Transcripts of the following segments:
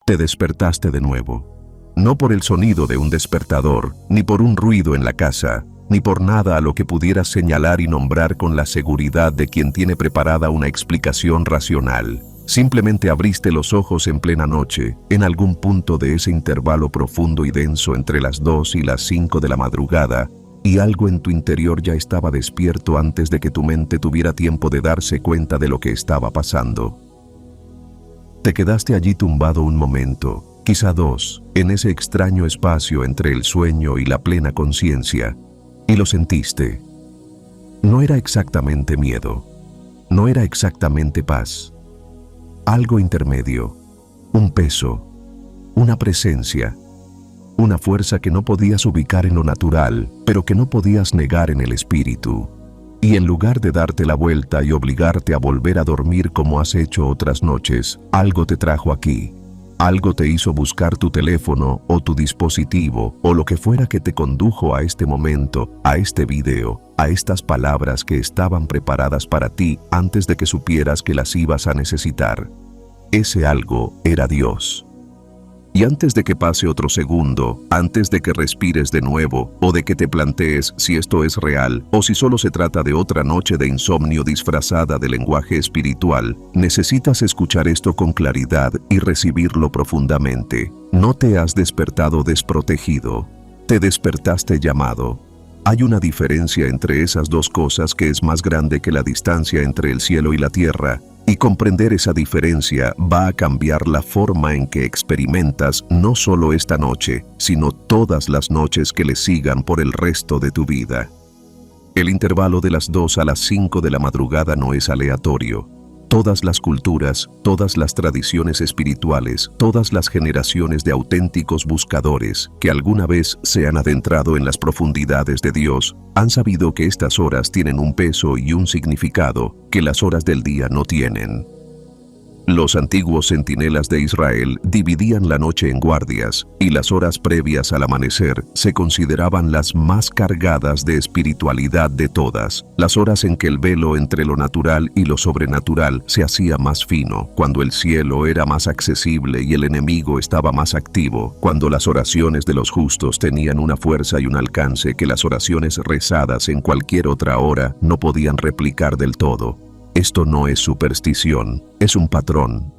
Te despertaste de nuevo. No por el sonido de un despertador, ni por un ruido en la casa, ni por nada a lo que pudieras señalar y nombrar con la seguridad de quien tiene preparada una explicación racional. Simplemente abriste los ojos en plena noche, en algún punto de ese intervalo profundo y denso entre las 2 y las 5 de la madrugada, y algo en tu interior ya estaba despierto antes de que tu mente tuviera tiempo de darse cuenta de lo que estaba pasando. Te quedaste allí tumbado un momento, quizá 2, en ese extraño espacio entre el sueño y la plena conciencia, y lo sentiste. No era exactamente miedo, no era exactamente paz. Algo intermedio, un peso, una presencia, una fuerza que no podías ubicar en lo natural, pero que no podías negar en el espíritu. Y en lugar de darte la vuelta y obligarte a volver a dormir como has hecho otras noches, algo te trajo aquí. Algo te hizo buscar tu teléfono o tu dispositivo o lo que fuera que te condujo a este momento, a este video, a estas palabras que estaban preparadas para ti antes de que supieras que las ibas a necesitar. Ese algo era Dios. Y antes de que pase otro segundo, antes de que respires de nuevo o de que te plantees si esto es real o si solo se trata de otra noche de insomnio disfrazada de lenguaje espiritual, necesitas escuchar esto con claridad y recibirlo profundamente. No te has despertado desprotegido, te despertaste llamado. Hay una diferencia entre esas dos cosas que es más grande que la distancia entre el cielo y la tierra. Y comprender esa diferencia va a cambiar la forma en que experimentas no solo esta noche, sino todas las noches que le sigan por el resto de tu vida. El intervalo de las 2 a las 5 de la madrugada no es aleatorio. Todas las culturas, todas las tradiciones espirituales, todas las generaciones de auténticos buscadores que alguna vez se han adentrado en las profundidades de Dios, han sabido que estas horas tienen un peso y un significado que las horas del día no tienen. Los antiguos centinelas de Israel dividían la noche en guardias, y las horas previas al amanecer se consideraban las más cargadas de espiritualidad de todas, las horas en que el velo entre lo natural y lo sobrenatural se hacía más fino, cuando el cielo era más accesible y el enemigo estaba más activo, cuando las oraciones de los justos tenían una fuerza y un alcance que las oraciones rezadas en cualquier otra hora no podían replicar del todo. Esto no es superstición, es un patrón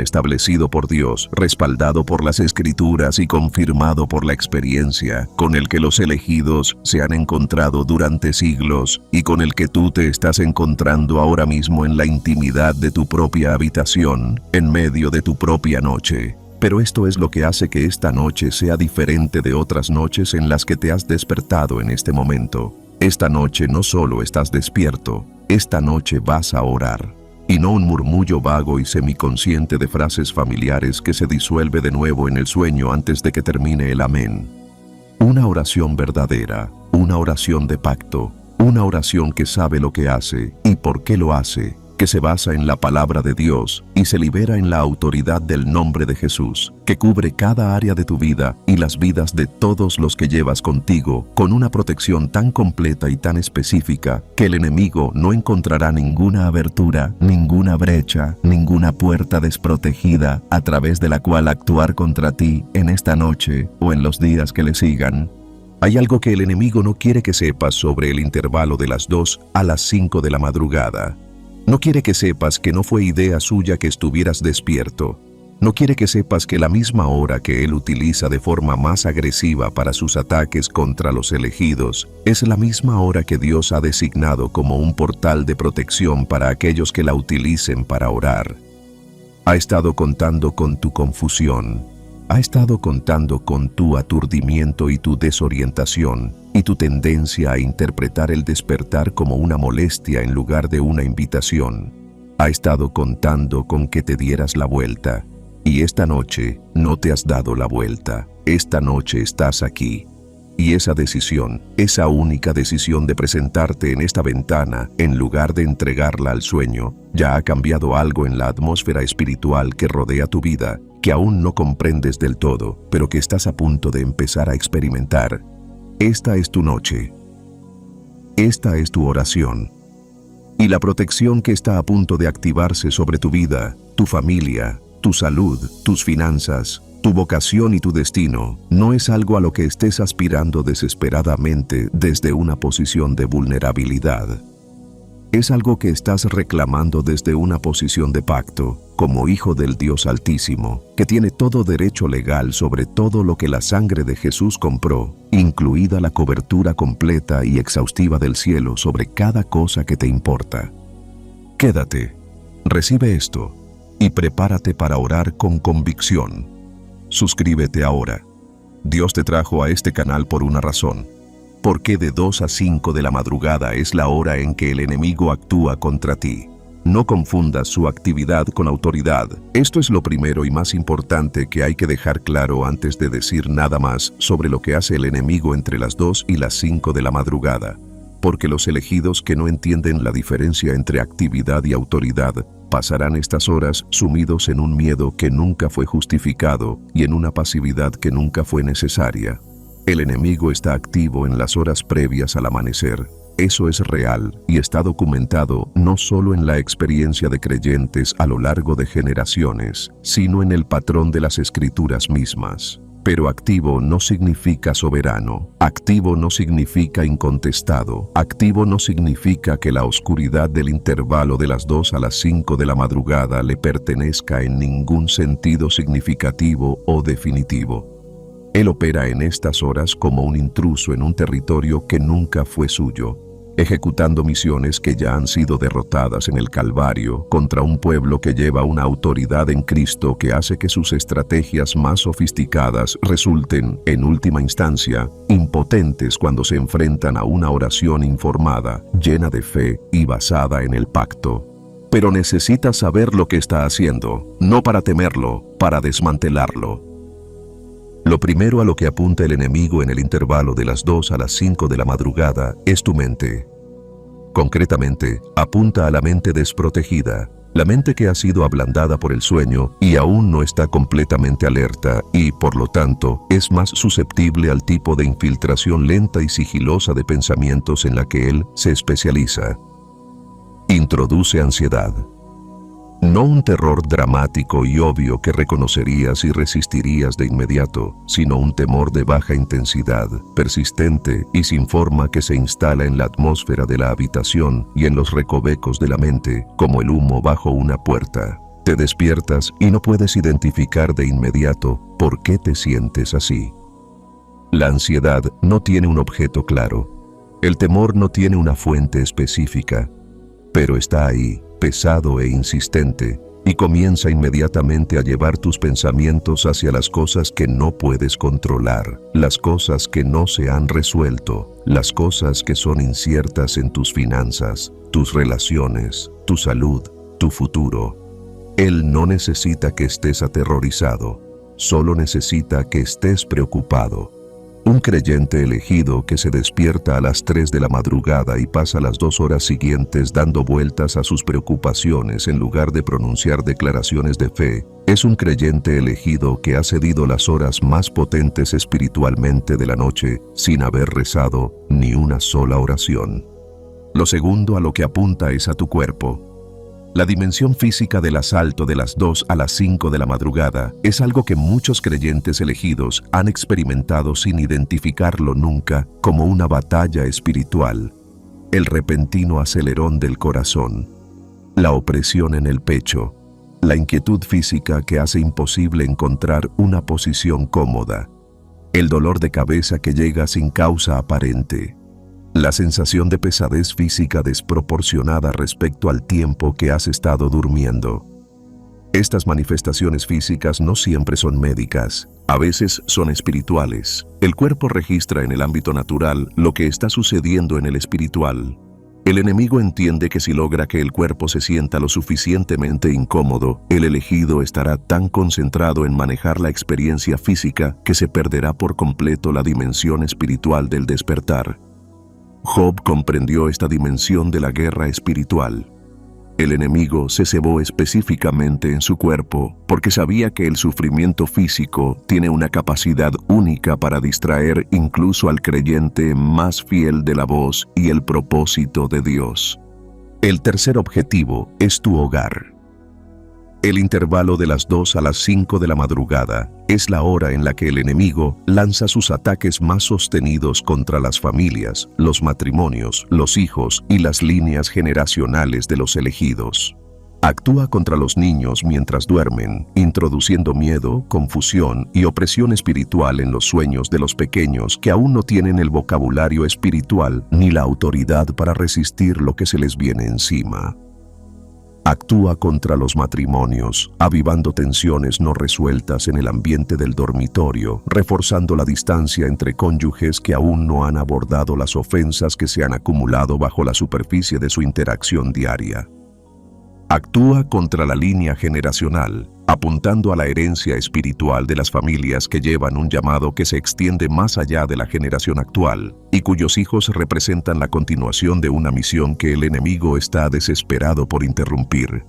establecido por Dios, respaldado por las Escrituras y confirmado por la experiencia, con el que los elegidos se han encontrado durante siglos y con el que tú te estás encontrando ahora mismo en la intimidad de tu propia habitación, en medio de tu propia noche. Pero esto es lo que hace que esta noche sea diferente de otras noches en las que te has despertado en este momento. Esta noche no solo estás despierto, esta noche vas a orar. Y no un murmullo vago y semiconsciente de frases familiares que se disuelve de nuevo en el sueño antes de que termine el amén. Una oración verdadera, una oración de pacto, una oración que sabe lo que hace y por qué lo hace, que se basa en la palabra de Dios y se libera en la autoridad del nombre de Jesús, que cubre cada área de tu vida y las vidas de todos los que llevas contigo, con una protección tan completa y tan específica que el enemigo no encontrará ninguna abertura, ninguna brecha, ninguna puerta desprotegida a través de la cual actuar contra ti en esta noche o en los días que le sigan. Hay algo que el enemigo no quiere que sepas sobre el intervalo de las 2 a las 5 de la madrugada. No quiere que sepas que no fue idea suya que estuvieras despierto. No quiere que sepas que la misma hora que él utiliza de forma más agresiva para sus ataques contra los elegidos, es la misma hora que Dios ha designado como un portal de protección para aquellos que la utilicen para orar. Ha estado contando con tu confusión. Ha estado contando con tu aturdimiento y tu desorientación, y tu tendencia a interpretar el despertar como una molestia en lugar de una invitación. Ha estado contando con que te dieras la vuelta, y esta noche no te has dado la vuelta. Esta noche estás aquí. Y esa decisión, esa única decisión de presentarte en esta ventana, en lugar de entregarla al sueño, ya ha cambiado algo en la atmósfera espiritual que rodea tu vida, que aún no comprendes del todo, pero que estás a punto de empezar a experimentar. Esta es tu noche. Esta es tu oración. Y la protección que está a punto de activarse sobre tu vida, tu familia, tu salud, tus finanzas, tu vocación y tu destino no es algo a lo que estés aspirando desesperadamente desde una posición de vulnerabilidad. Es algo que estás reclamando desde una posición de pacto, como hijo del Dios Altísimo, que tiene todo derecho legal sobre todo lo que la sangre de Jesús compró, incluida la cobertura completa y exhaustiva del cielo sobre cada cosa que te importa. Quédate, recibe esto y prepárate para orar con convicción. Suscríbete ahora. Dios te trajo a este canal por una razón. Porque de 2 a 5 de la madrugada es la hora en que el enemigo actúa contra ti. No confundas su actividad con autoridad. Esto es lo primero y más importante que hay que dejar claro antes de decir nada más sobre lo que hace el enemigo entre las 2 y las 5 de la madrugada. Porque los elegidos que no entienden la diferencia entre actividad y autoridad pasarán estas horas sumidos en un miedo que nunca fue justificado y en una pasividad que nunca fue necesaria. El enemigo está activo en las horas previas al amanecer. Eso es real y está documentado no solo en la experiencia de creyentes a lo largo de generaciones, sino en el patrón de las Escrituras mismas. Pero activo no significa soberano, activo no significa incontestado, activo no significa que la oscuridad del intervalo de las 2 a las 5 de la madrugada le pertenezca en ningún sentido significativo o definitivo. Él opera en estas horas como un intruso en un territorio que nunca fue suyo, ejecutando misiones que ya han sido derrotadas en el Calvario contra un pueblo que lleva una autoridad en Cristo que hace que sus estrategias más sofisticadas resulten, en última instancia, impotentes cuando se enfrentan a una oración informada, llena de fe y basada en el pacto. Pero necesita saber lo que está haciendo, no para temerlo, para desmantelarlo. Lo primero a lo que apunta el enemigo en el intervalo de las 2 a las 5 de la madrugada es tu mente. Concretamente, apunta a la mente desprotegida, la mente que ha sido ablandada por el sueño y aún no está completamente alerta y, por lo tanto, es más susceptible al tipo de infiltración lenta y sigilosa de pensamientos en la que él se especializa. Introduce ansiedad. No un terror dramático y obvio que reconocerías y resistirías de inmediato, sino un temor de baja intensidad, persistente y sin forma que se instala en la atmósfera de la habitación y en los recovecos de la mente, como el humo bajo una puerta. Te despiertas y no puedes identificar de inmediato por qué te sientes así. La ansiedad no tiene un objeto claro. El temor no tiene una fuente específica, pero está ahí, pesado e insistente, y comienza inmediatamente a llevar tus pensamientos hacia las cosas que no puedes controlar, las cosas que no se han resuelto, las cosas que son inciertas en tus finanzas, tus relaciones, tu salud, tu futuro. Él no necesita que estés aterrorizado, solo necesita que estés preocupado. Un creyente elegido que se despierta a las 3 de la madrugada y pasa las 2 horas siguientes dando vueltas a sus preocupaciones en lugar de pronunciar declaraciones de fe, es un creyente elegido que ha cedido las horas más potentes espiritualmente de la noche sin haber rezado ni una sola oración. Lo segundo a lo que apunta es a tu cuerpo. La dimensión física del asalto de las 2 a las 5 de la madrugada es algo que muchos creyentes elegidos han experimentado sin identificarlo nunca como una batalla espiritual. El repentino acelerón del corazón, la opresión en el pecho, la inquietud física que hace imposible encontrar una posición cómoda, el dolor de cabeza que llega sin causa aparente, la sensación de pesadez física desproporcionada respecto al tiempo que has estado durmiendo. Estas manifestaciones físicas no siempre son médicas, a veces son espirituales. El cuerpo registra en el ámbito natural lo que está sucediendo en el espiritual. El enemigo entiende que si logra que el cuerpo se sienta lo suficientemente incómodo, el elegido estará tan concentrado en manejar la experiencia física que se perderá por completo la dimensión espiritual del despertar. Job comprendió esta dimensión de la guerra espiritual. El enemigo se cebó específicamente en su cuerpo porque sabía que el sufrimiento físico tiene una capacidad única para distraer incluso al creyente más fiel de la voz y el propósito de Dios. El tercer objetivo es tu hogar. El intervalo de las 2 a las 5 de la madrugada es la hora en la que el enemigo lanza sus ataques más sostenidos contra las familias, los matrimonios, los hijos y las líneas generacionales de los elegidos. Actúa contra los niños mientras duermen, introduciendo miedo, confusión y opresión espiritual en los sueños de los pequeños que aún no tienen el vocabulario espiritual ni la autoridad para resistir lo que se les viene encima. Actúa contra los matrimonios, avivando tensiones no resueltas en el ambiente del dormitorio, reforzando la distancia entre cónyuges que aún no han abordado las ofensas que se han acumulado bajo la superficie de su interacción diaria. Actúa contra la línea generacional, apuntando a la herencia espiritual de las familias que llevan un llamado que se extiende más allá de la generación actual y cuyos hijos representan la continuación de una misión que el enemigo está desesperado por interrumpir.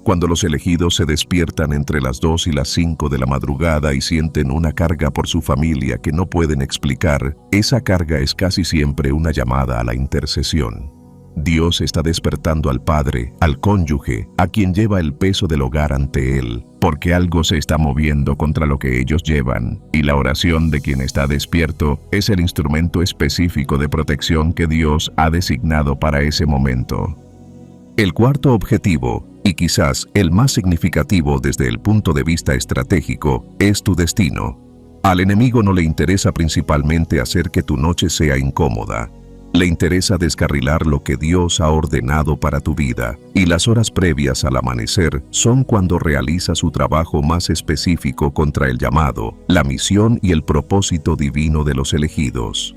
Cuando los elegidos se despiertan entre las 2 y las 5 de la madrugada y sienten una carga por su familia que no pueden explicar, esa carga es casi siempre una llamada a la intercesión. Dios está despertando al padre, al cónyuge, a quien lleva el peso del hogar ante él, porque algo se está moviendo contra lo que ellos llevan, y la oración de quien está despierto es el instrumento específico de protección que Dios ha designado para ese momento. El cuarto objetivo, y quizás el más significativo desde el punto de vista estratégico, es tu destino. Al enemigo no le interesa principalmente hacer que tu noche sea incómoda. Le interesa descarrilar lo que Dios ha ordenado para tu vida, y las horas previas al amanecer son cuando realiza su trabajo más específico contra el llamado, la misión y el propósito divino de los elegidos.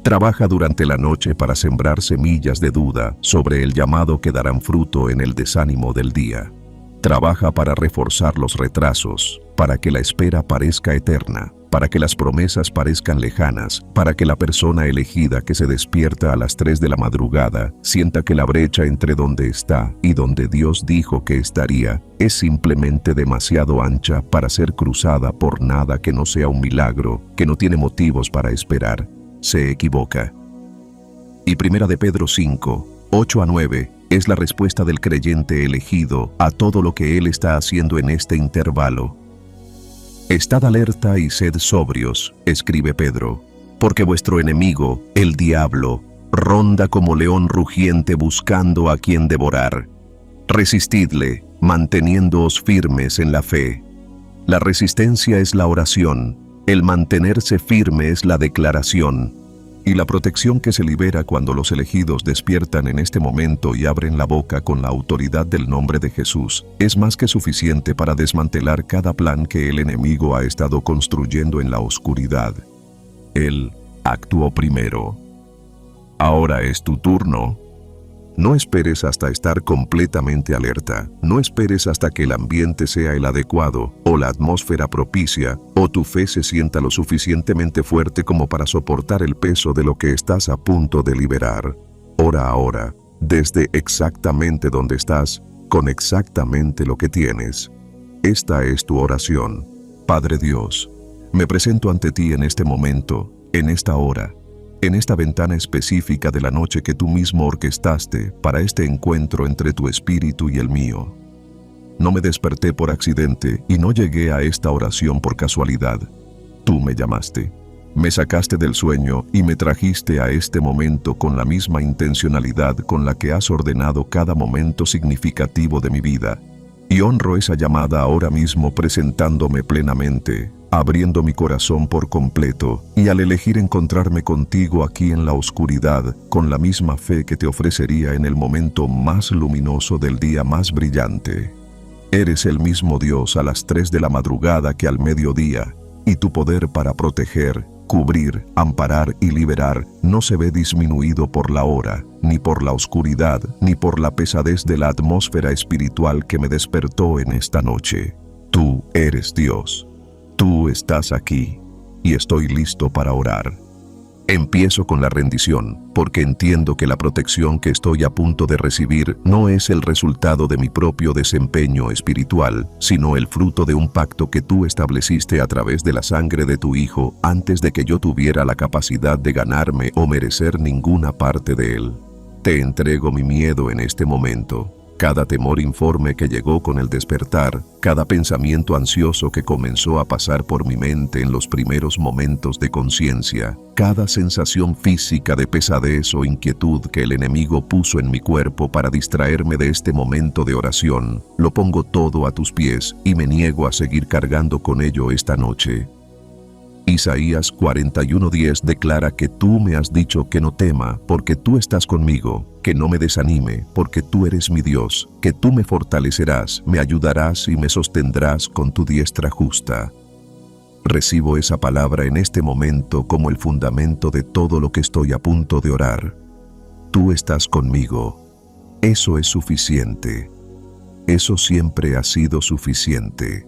Trabaja durante la noche para sembrar semillas de duda sobre el llamado que darán fruto en el desánimo del día. Trabaja para reforzar los retrasos, para que la espera parezca eterna, para que las promesas parezcan lejanas, para que la persona elegida que se despierta a las 3 de la madrugada sienta que la brecha entre donde está y donde Dios dijo que estaría es simplemente demasiado ancha para ser cruzada por nada que no sea un milagro, que no tiene motivos para esperar. Se equivoca. Y 1 de Pedro 5, 8 a 9, es la respuesta del creyente elegido a todo lo que él está haciendo en este intervalo. Estad alerta y sed sobrios, escribe Pedro, porque vuestro enemigo, el diablo, ronda como león rugiente buscando a quien devorar. Resistidle, manteniéndoos firmes en la fe. La resistencia es la oración, el mantenerse firme es la declaración, y la protección que se libera cuando los elegidos despiertan en este momento y abren la boca con la autoridad del nombre de Jesús es más que suficiente para desmantelar cada plan que el enemigo ha estado construyendo en la oscuridad. Él actuó primero. Ahora es tu turno. No esperes hasta estar completamente alerta, no esperes hasta que el ambiente sea el adecuado, o la atmósfera propicia, o tu fe se sienta lo suficientemente fuerte como para soportar el peso de lo que estás a punto de liberar. Ora ahora, desde exactamente donde estás, con exactamente lo que tienes. Esta es tu oración. Padre Dios, me presento ante ti en este momento, en esta hora, en esta ventana específica de la noche que tú mismo orquestaste para este encuentro entre tu espíritu y el mío. No me desperté por accidente y no llegué a esta oración por casualidad. Tú me llamaste, me sacaste del sueño y me trajiste a este momento con la misma intencionalidad con la que has ordenado cada momento significativo de mi vida. Y honro esa llamada ahora mismo presentándome plenamente, abriendo mi corazón por completo, y al elegir encontrarme contigo aquí en la oscuridad, con la misma fe que te ofrecería en el momento más luminoso del día más brillante. Eres el mismo Dios a las 3 de la madrugada que al mediodía, y tu poder para proteger, cubrir, amparar y liberar no se ve disminuido por la hora, ni por la oscuridad, ni por la pesadez de la atmósfera espiritual que me despertó en esta noche. Tú eres Dios. Tú estás aquí, y estoy listo para orar. Empiezo con la rendición, porque entiendo que la protección que estoy a punto de recibir no es el resultado de mi propio desempeño espiritual, sino el fruto de un pacto que tú estableciste a través de la sangre de tu Hijo antes de que yo tuviera la capacidad de ganarme o merecer ninguna parte de él. Te entrego mi miedo en este momento. Cada temor informe que llegó con el despertar, cada pensamiento ansioso que comenzó a pasar por mi mente en los primeros momentos de conciencia, cada sensación física de pesadez o inquietud que el enemigo puso en mi cuerpo para distraerme de este momento de oración, lo pongo todo a tus pies y me niego a seguir cargando con ello esta noche. Isaías 41:10 declara que tú me has dicho que no tema, porque tú estás conmigo, que no me desanime, porque tú eres mi Dios, que tú me fortalecerás, me ayudarás y me sostendrás con tu diestra justa. Recibo esa palabra en este momento como el fundamento de todo lo que estoy a punto de orar. Tú estás conmigo. Eso es suficiente. Eso siempre ha sido suficiente.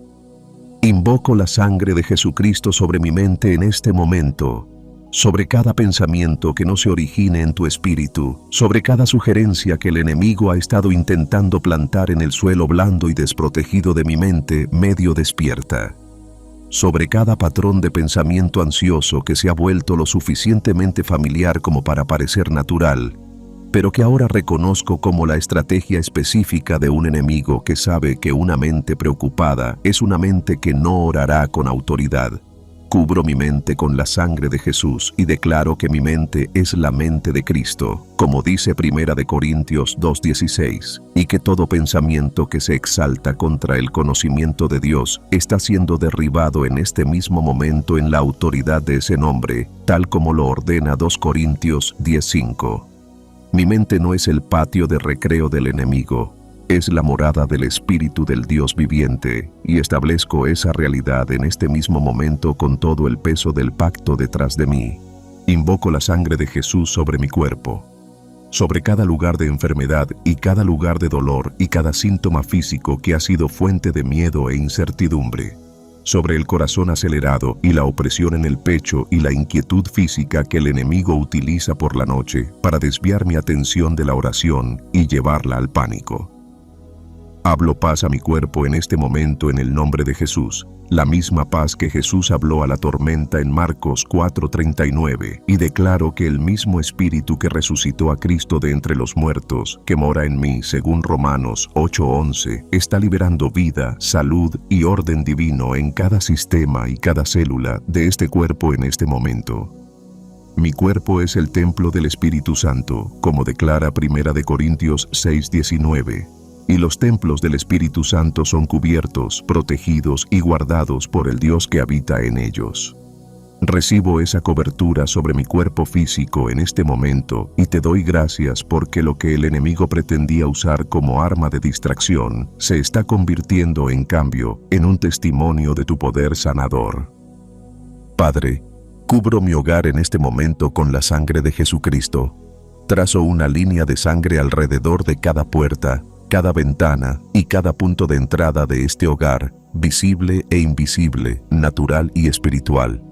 Invoco la sangre de Jesucristo sobre mi mente en este momento, sobre cada pensamiento que no se origine en tu espíritu, sobre cada sugerencia que el enemigo ha estado intentando plantar en el suelo blando y desprotegido de mi mente medio despierta, sobre cada patrón de pensamiento ansioso que se ha vuelto lo suficientemente familiar como para parecer natural, pero que ahora reconozco como la estrategia específica de un enemigo que sabe que una mente preocupada es una mente que no orará con autoridad. Cubro mi mente con la sangre de Jesús y declaro que mi mente es la mente de Cristo, como dice 1 Corintios 2:16, y que todo pensamiento que se exalta contra el conocimiento de Dios está siendo derribado en este mismo momento en la autoridad de ese nombre, tal como lo ordena 2 Corintios 10:5. Mi mente no es el patio de recreo del enemigo, es la morada del Espíritu del Dios viviente, y establezco esa realidad en este mismo momento con todo el peso del pacto detrás de mí. Invoco la sangre de Jesús sobre mi cuerpo, sobre cada lugar de enfermedad y cada lugar de dolor y cada síntoma físico que ha sido fuente de miedo e incertidumbre, sobre el corazón acelerado y la opresión en el pecho y la inquietud física que el enemigo utiliza por la noche para desviar mi atención de la oración y llevarla al pánico. Hablo paz a mi cuerpo en este momento en el nombre de Jesús, la misma paz que Jesús habló a la tormenta en Marcos 4:39, y declaro que el mismo Espíritu que resucitó a Cristo de entre los muertos, que mora en mí según Romanos 8:11, está liberando vida, salud y orden divino en cada sistema y cada célula de este cuerpo en este momento. Mi cuerpo es el templo del Espíritu Santo, como declara 1 Corintios 6:19. Y los templos del Espíritu Santo son cubiertos, protegidos y guardados por el Dios que habita en ellos. Recibo esa cobertura sobre mi cuerpo físico en este momento y te doy gracias porque lo que el enemigo pretendía usar como arma de distracción se está convirtiendo en cambio en un testimonio de tu poder sanador. Padre, cubro mi hogar en este momento con la sangre de Jesucristo. Trazo una línea de sangre alrededor de cada puerta, cada ventana y cada punto de entrada de este hogar, visible e invisible, natural y espiritual.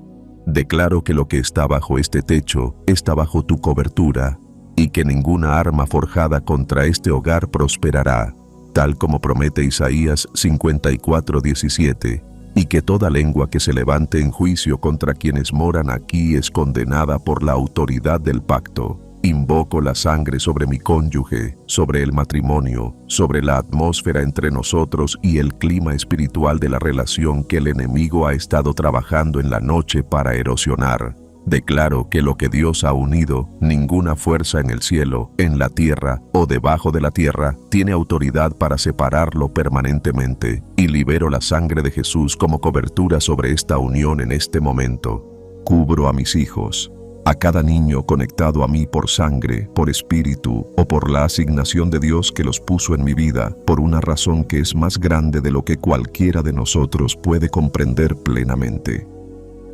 Declaro que lo que está bajo este techo está bajo tu cobertura y que ninguna arma forjada contra este hogar prosperará, tal como promete Isaías 54:17, y que toda lengua que se levante en juicio contra quienes moran aquí es condenada por la autoridad del pacto. Invoco la sangre sobre mi cónyuge, sobre el matrimonio, sobre la atmósfera entre nosotros y el clima espiritual de la relación que el enemigo ha estado trabajando en la noche para erosionar. Declaro que lo que Dios ha unido, ninguna fuerza en el cielo, en la tierra o debajo de la tierra tiene autoridad para separarlo permanentemente, y libero la sangre de Jesús como cobertura sobre esta unión en este momento. Cubro a mis hijos, a cada niño conectado a mí por sangre, por espíritu o por la asignación de Dios que los puso en mi vida, por una razón que es más grande de lo que cualquiera de nosotros puede comprender plenamente.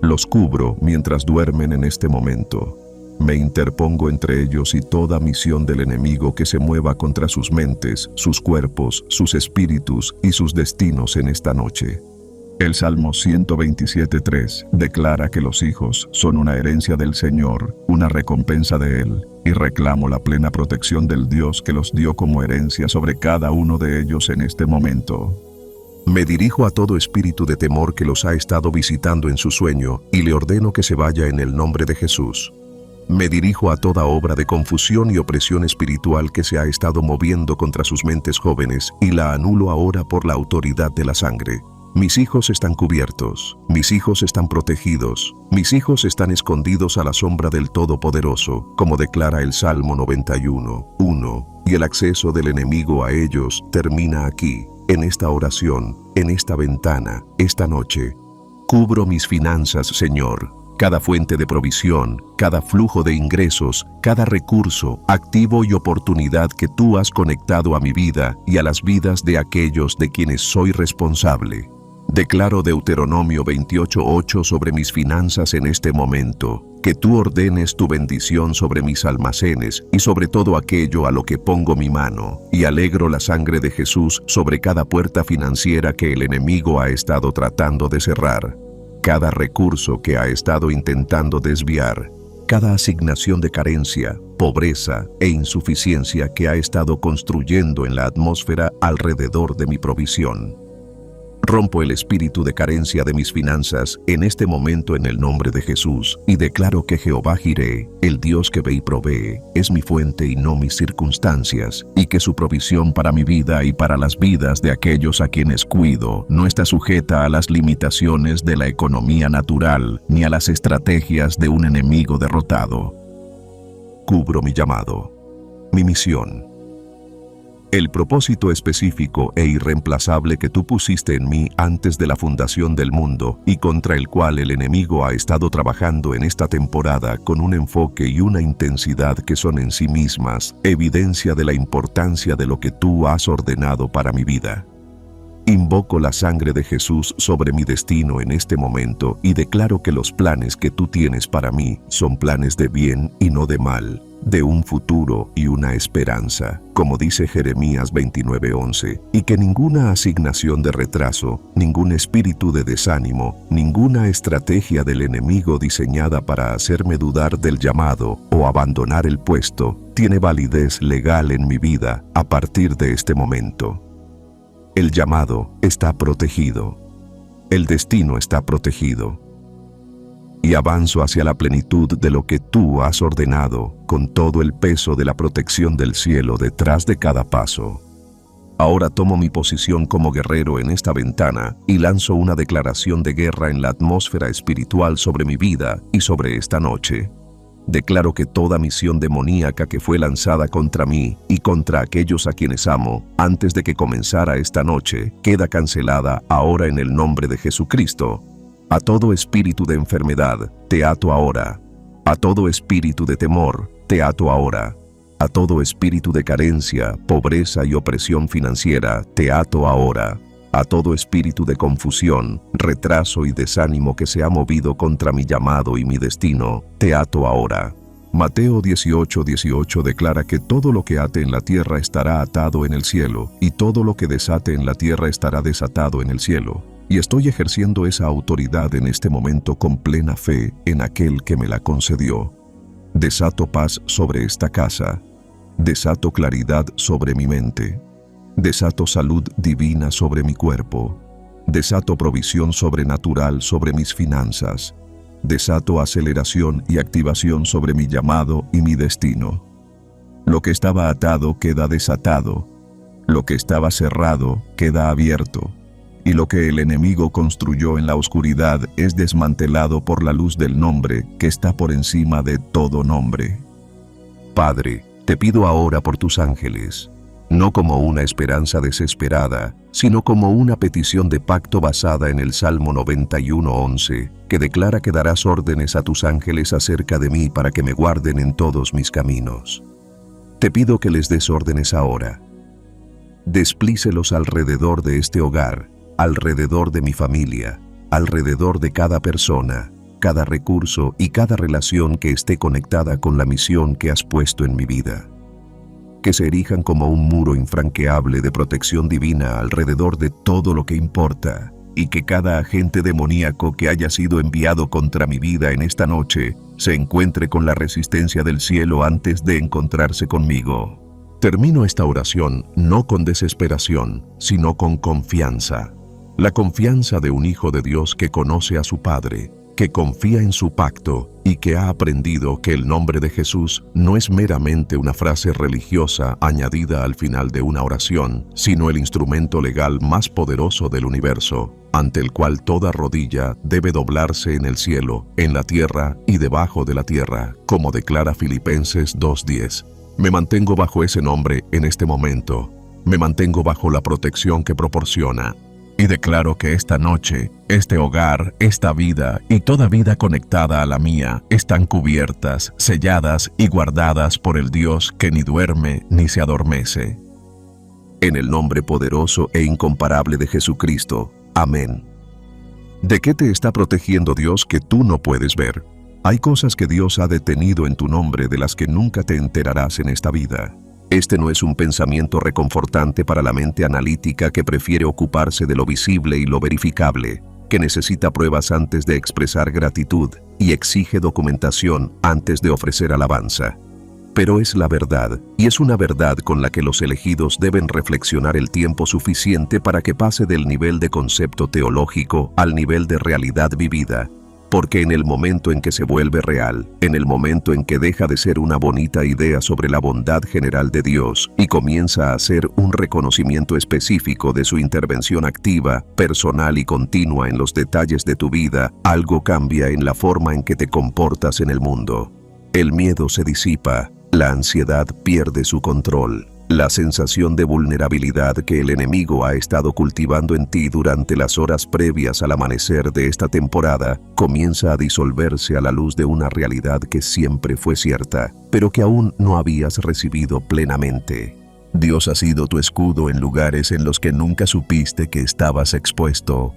Los cubro mientras duermen en este momento. Me interpongo entre ellos y toda misión del enemigo que se mueva contra sus mentes, sus cuerpos, sus espíritus y sus destinos en esta noche. El Salmo 127:3 declara que los hijos son una herencia del Señor, una recompensa de Él, y reclamo la plena protección del Dios que los dio como herencia sobre cada uno de ellos en este momento. Me dirijo a todo espíritu de temor que los ha estado visitando en su sueño y le ordeno que se vaya en el nombre de Jesús. Me dirijo a toda obra de confusión y opresión espiritual que se ha estado moviendo contra sus mentes jóvenes y la anulo ahora por la autoridad de la sangre. Mis hijos están cubiertos, mis hijos están protegidos, mis hijos están escondidos a la sombra del Todopoderoso, como declara el Salmo 91:1, y el acceso del enemigo a ellos termina aquí, en esta oración, en esta ventana, esta noche. Cubro mis finanzas, Señor. Cada fuente de provisión, cada flujo de ingresos, cada recurso, activo y oportunidad que tú has conectado a mi vida y a las vidas de aquellos de quienes soy responsable. Declaro Deuteronomio 28:8 sobre mis finanzas en este momento, que tú ordenes tu bendición sobre mis almacenes y sobre todo aquello a lo que pongo mi mano, y alegro la sangre de Jesús sobre cada puerta financiera que el enemigo ha estado tratando de cerrar. Cada recurso que ha estado intentando desviar, cada asignación de carencia, pobreza e insuficiencia que ha estado construyendo en la atmósfera alrededor de mi provisión. Rompo el espíritu de carencia de mis finanzas en este momento en el nombre de Jesús y declaro que Jehová Jireh, el Dios que ve y provee, es mi fuente y no mis circunstancias, y que su provisión para mi vida y para las vidas de aquellos a quienes cuido no está sujeta a las limitaciones de la economía natural ni a las estrategias de un enemigo derrotado. Cubro mi llamado, mi misión, el propósito específico e irreemplazable que tú pusiste en mí antes de la fundación del mundo y contra el cual el enemigo ha estado trabajando en esta temporada con un enfoque y una intensidad que son en sí mismas evidencia de la importancia de lo que tú has ordenado para mi vida. Invoco la sangre de Jesús sobre mi destino en este momento y declaro que los planes que tú tienes para mí son planes de bien y no de mal, de un futuro y una esperanza, como dice Jeremías 29:11, y que ninguna asignación de retraso, ningún espíritu de desánimo, ninguna estrategia del enemigo diseñada para hacerme dudar del llamado o abandonar el puesto, tiene validez legal en mi vida a partir de este momento. El llamado está protegido. El destino está protegido. Y avanzo hacia la plenitud de lo que tú has ordenado, con todo el peso de la protección del cielo detrás de cada paso. Ahora tomo mi posición como guerrero en esta ventana y lanzo una declaración de guerra en la atmósfera espiritual sobre mi vida y sobre esta noche. Declaro que toda misión demoníaca que fue lanzada contra mí y contra aquellos a quienes amo, antes de que comenzara esta noche, queda cancelada ahora en el nombre de Jesucristo. A todo espíritu de enfermedad, te ato ahora. A todo espíritu de temor, te ato ahora. A todo espíritu de carencia, pobreza y opresión financiera, te ato ahora. A todo espíritu de confusión, retraso y desánimo que se ha movido contra mi llamado y mi destino, te ato ahora. Mateo 18:18 declara que todo lo que ate en la tierra estará atado en el cielo, y todo lo que desate en la tierra estará desatado en el cielo. Y estoy ejerciendo esa autoridad en este momento con plena fe en aquel que me la concedió. Desato paz sobre esta casa. Desato claridad sobre mi mente. Desato salud divina sobre mi cuerpo. Desato provisión sobrenatural sobre mis finanzas. Desato aceleración y activación sobre mi llamado y mi destino. Lo que estaba atado queda desatado. Lo que estaba cerrado queda abierto. Y lo que el enemigo construyó en la oscuridad es desmantelado por la luz del nombre que está por encima de todo nombre. Padre, te pido ahora por tus ángeles, no como una esperanza desesperada, sino como una petición de pacto basada en el Salmo 91:11, que declara que darás órdenes a tus ángeles acerca de mí para que me guarden en todos mis caminos. Te pido que les des órdenes ahora. Desplícelos alrededor de este hogar, alrededor de mi familia, alrededor de cada persona, cada recurso y cada relación que esté conectada con la misión que has puesto en mi vida. Que se erijan como un muro infranqueable de protección divina alrededor de todo lo que importa, y que cada agente demoníaco que haya sido enviado contra mi vida en esta noche se encuentre con la resistencia del cielo antes de encontrarse conmigo. Termino esta oración no con desesperación, sino con confianza. La confianza de un hijo de Dios que conoce a su Padre, que confía en su pacto y que ha aprendido que el nombre de Jesús no es meramente una frase religiosa añadida al final de una oración, sino el instrumento legal más poderoso del universo, ante el cual toda rodilla debe doblarse en el cielo, en la tierra y debajo de la tierra, como declara Filipenses 2:10. Me mantengo bajo ese nombre en este momento. Me mantengo bajo la protección que proporciona. Y declaro que esta noche, este hogar, esta vida y toda vida conectada a la mía están cubiertas, selladas y guardadas por el Dios que ni duerme ni se adormece. En el nombre poderoso e incomparable de Jesucristo. Amén. ¿De qué te está protegiendo Dios que tú no puedes ver? Hay cosas que Dios ha detenido en tu nombre de las que nunca te enterarás en esta vida. Este no es un pensamiento reconfortante para la mente analítica que prefiere ocuparse de lo visible y lo verificable, que necesita pruebas antes de expresar gratitud y exige documentación antes de ofrecer alabanza. Pero es la verdad, y es una verdad con la que los elegidos deben reflexionar el tiempo suficiente para que pase del nivel de concepto teológico al nivel de realidad vivida. Porque en el momento en que se vuelve real, en el momento en que deja de ser una bonita idea sobre la bondad general de Dios y comienza a ser un reconocimiento específico de su intervención activa, personal y continua en los detalles de tu vida, algo cambia en la forma en que te comportas en el mundo. El miedo se disipa, la ansiedad pierde su control. La sensación de vulnerabilidad que el enemigo ha estado cultivando en ti durante las horas previas al amanecer de esta temporada comienza a disolverse a la luz de una realidad que siempre fue cierta, pero que aún no habías recibido plenamente. Dios ha sido tu escudo en lugares en los que nunca supiste que estabas expuesto.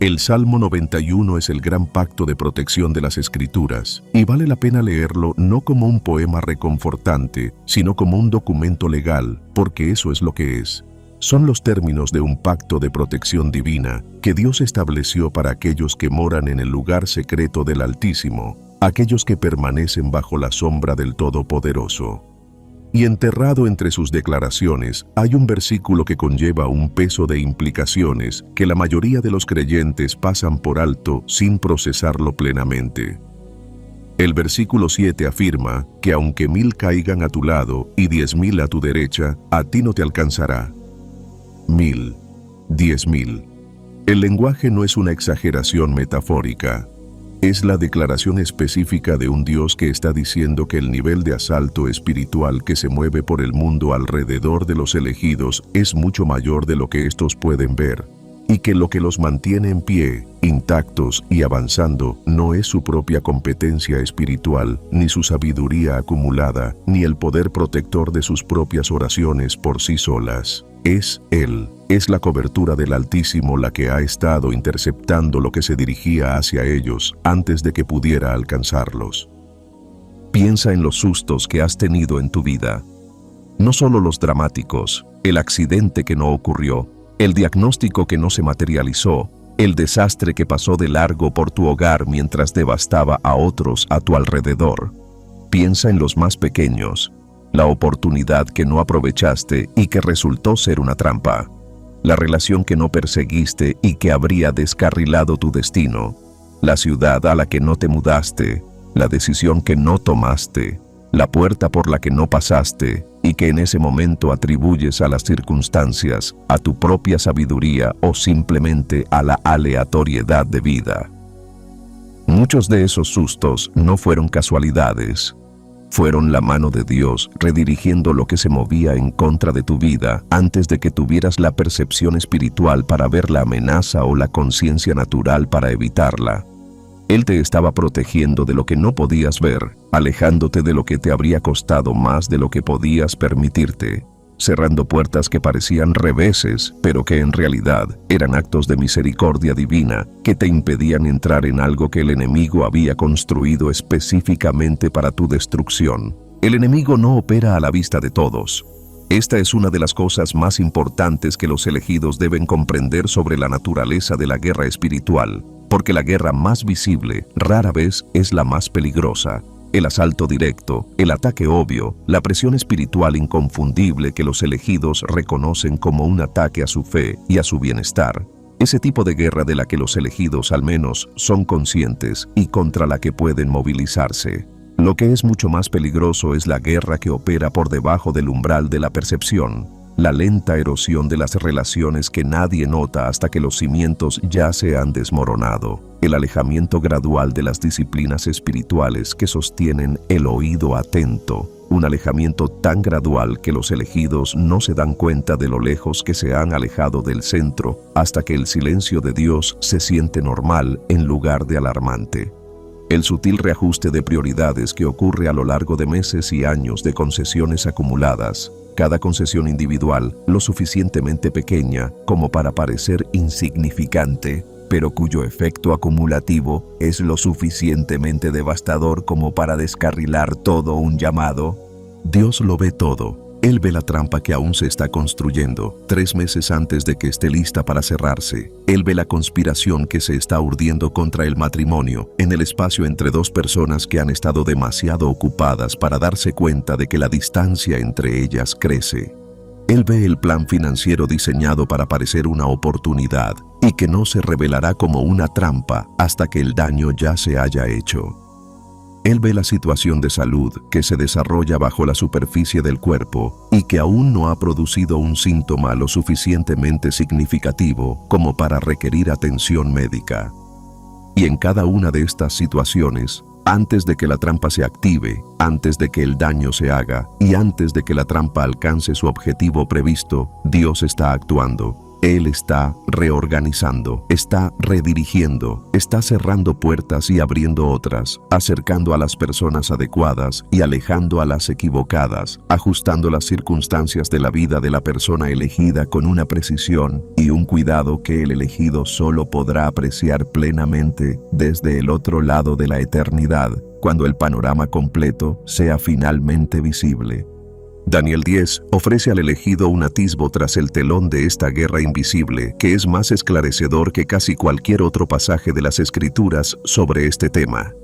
El Salmo 91 es el gran pacto de protección de las Escrituras, y vale la pena leerlo no como un poema reconfortante, sino como un documento legal, porque eso es lo que es. Son los términos de un pacto de protección divina que Dios estableció para aquellos que moran en el lugar secreto del Altísimo, aquellos que permanecen bajo la sombra del Todopoderoso. Y enterrado entre sus declaraciones hay un versículo que conlleva un peso de implicaciones que la mayoría de los creyentes pasan por alto sin procesarlo plenamente. El versículo 7 afirma que aunque 1000 caigan a tu lado y 10.000 a tu derecha, a ti no te alcanzará. 1000, 10.000. El lenguaje no es una exageración metafórica. Es la declaración específica de un Dios que está diciendo que el nivel de asalto espiritual que se mueve por el mundo alrededor de los elegidos es mucho mayor de lo que estos pueden ver, y que lo que los mantiene en pie, intactos y avanzando, no es su propia competencia espiritual, ni su sabiduría acumulada, ni el poder protector de sus propias oraciones por sí solas. Es Él. Es la cobertura del Altísimo la que ha estado interceptando lo que se dirigía hacia ellos antes de que pudiera alcanzarlos. Piensa en los sustos que has tenido en tu vida. No solo los dramáticos, el accidente que no ocurrió, el diagnóstico que no se materializó, el desastre que pasó de largo por tu hogar mientras devastaba a otros a tu alrededor. Piensa en los más pequeños, la oportunidad que no aprovechaste y que resultó ser una trampa. La relación que no perseguiste y que habría descarrilado tu destino, la ciudad a la que no te mudaste, la decisión que no tomaste, la puerta por la que no pasaste y que en ese momento atribuyes a las circunstancias, a tu propia sabiduría o simplemente a la aleatoriedad de vida. Muchos de esos sustos no fueron casualidades. Fueron la mano de Dios redirigiendo lo que se movía en contra de tu vida antes de que tuvieras la percepción espiritual para ver la amenaza o la conciencia natural para evitarla. Él te estaba protegiendo de lo que no podías ver, alejándote de lo que te habría costado más de lo que podías permitirte, cerrando puertas que parecían reveses, pero que en realidad eran actos de misericordia divina que te impedían entrar en algo que el enemigo había construido específicamente para tu destrucción. El enemigo no opera a la vista de todos. Esta es una de las cosas más importantes que los elegidos deben comprender sobre la naturaleza de la guerra espiritual, porque la guerra más visible rara vez es la más peligrosa. El asalto directo, el ataque obvio, la presión espiritual inconfundible que los elegidos reconocen como un ataque a su fe y a su bienestar. Ese tipo de guerra de la que los elegidos al menos son conscientes y contra la que pueden movilizarse. Lo que es mucho más peligroso es la guerra que opera por debajo del umbral de la percepción, la lenta erosión de las relaciones que nadie nota hasta que los cimientos ya se han desmoronado, el alejamiento gradual de las disciplinas espirituales que sostienen el oído atento, un alejamiento tan gradual que los elegidos no se dan cuenta de lo lejos que se han alejado del centro hasta que el silencio de Dios se siente normal en lugar de alarmante. El sutil reajuste de prioridades que ocurre a lo largo de meses y años de concesiones acumuladas, cada concesión individual lo suficientemente pequeña como para parecer insignificante, pero cuyo efecto acumulativo es lo suficientemente devastador como para descarrilar todo un llamado. Dios lo ve todo. Él ve la trampa que aún se está construyendo, 3 meses antes de que esté lista para cerrarse. Él ve la conspiración que se está urdiendo contra el matrimonio, en el espacio entre 2 personas que han estado demasiado ocupadas para darse cuenta de que la distancia entre ellas crece. Él ve el plan financiero diseñado para parecer una oportunidad y que no se revelará como una trampa hasta que el daño ya se haya hecho. Él ve la situación de salud que se desarrolla bajo la superficie del cuerpo y que aún no ha producido un síntoma lo suficientemente significativo como para requerir atención médica. Y en cada una de estas situaciones, antes de que la trampa se active, antes de que el daño se haga y antes de que la trampa alcance su objetivo previsto, Dios está actuando. Él está reorganizando, está redirigiendo, está cerrando puertas y abriendo otras, acercando a las personas adecuadas y alejando a las equivocadas, ajustando las circunstancias de la vida de la persona elegida con una precisión y un cuidado que el elegido solo podrá apreciar plenamente desde el otro lado de la eternidad, cuando el panorama completo sea finalmente visible. Daniel 10 ofrece al elegido un atisbo tras el telón de esta guerra invisible que es más esclarecedor que casi cualquier otro pasaje de las Escrituras sobre este tema.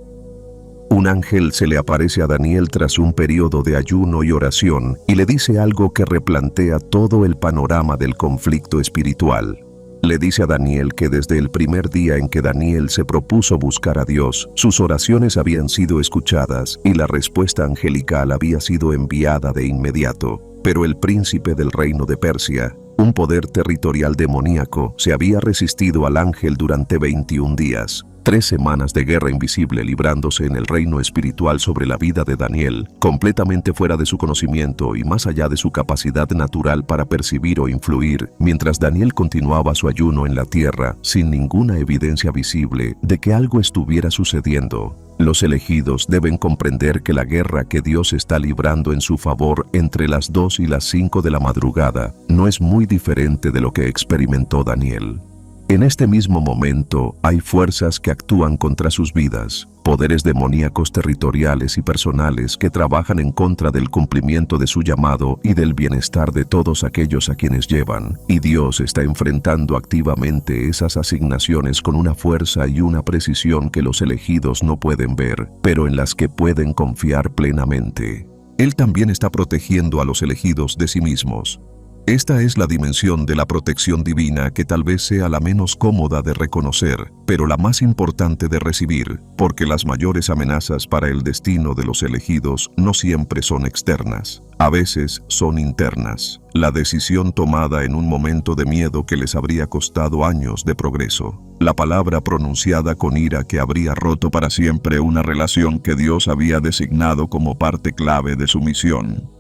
Un ángel se le aparece a Daniel tras un periodo de ayuno y oración y le dice algo que replantea todo el panorama del conflicto espiritual. Le dice a Daniel que desde el primer día en que Daniel se propuso buscar a Dios, sus oraciones habían sido escuchadas y la respuesta angelical había sido enviada de inmediato. Pero el príncipe del reino de Persia, un poder territorial demoníaco, se había resistido al ángel durante 21 días. 3 semanas de guerra invisible librándose en el reino espiritual sobre la vida de Daniel, completamente fuera de su conocimiento y más allá de su capacidad natural para percibir o influir, mientras Daniel continuaba su ayuno en la tierra sin ninguna evidencia visible de que algo estuviera sucediendo. Los elegidos deben comprender que la guerra que Dios está librando en su favor entre las 2 y las 5 de la madrugada no es muy diferente de lo que experimentó Daniel. En este mismo momento hay fuerzas que actúan contra sus vidas, poderes demoníacos territoriales y personales que trabajan en contra del cumplimiento de su llamado y del bienestar de todos aquellos a quienes llevan, y Dios está enfrentando activamente esas asignaciones con una fuerza y una precisión que los elegidos no pueden ver, pero en las que pueden confiar plenamente. Él también está protegiendo a los elegidos de sí mismos. Esta es la dimensión de la protección divina que tal vez sea la menos cómoda de reconocer, pero la más importante de recibir, porque las mayores amenazas para el destino de los elegidos no siempre son externas, a veces son internas. La decisión tomada en un momento de miedo que les habría costado años de progreso. La palabra pronunciada con ira que habría roto para siempre una relación que Dios había designado como parte clave de su misión.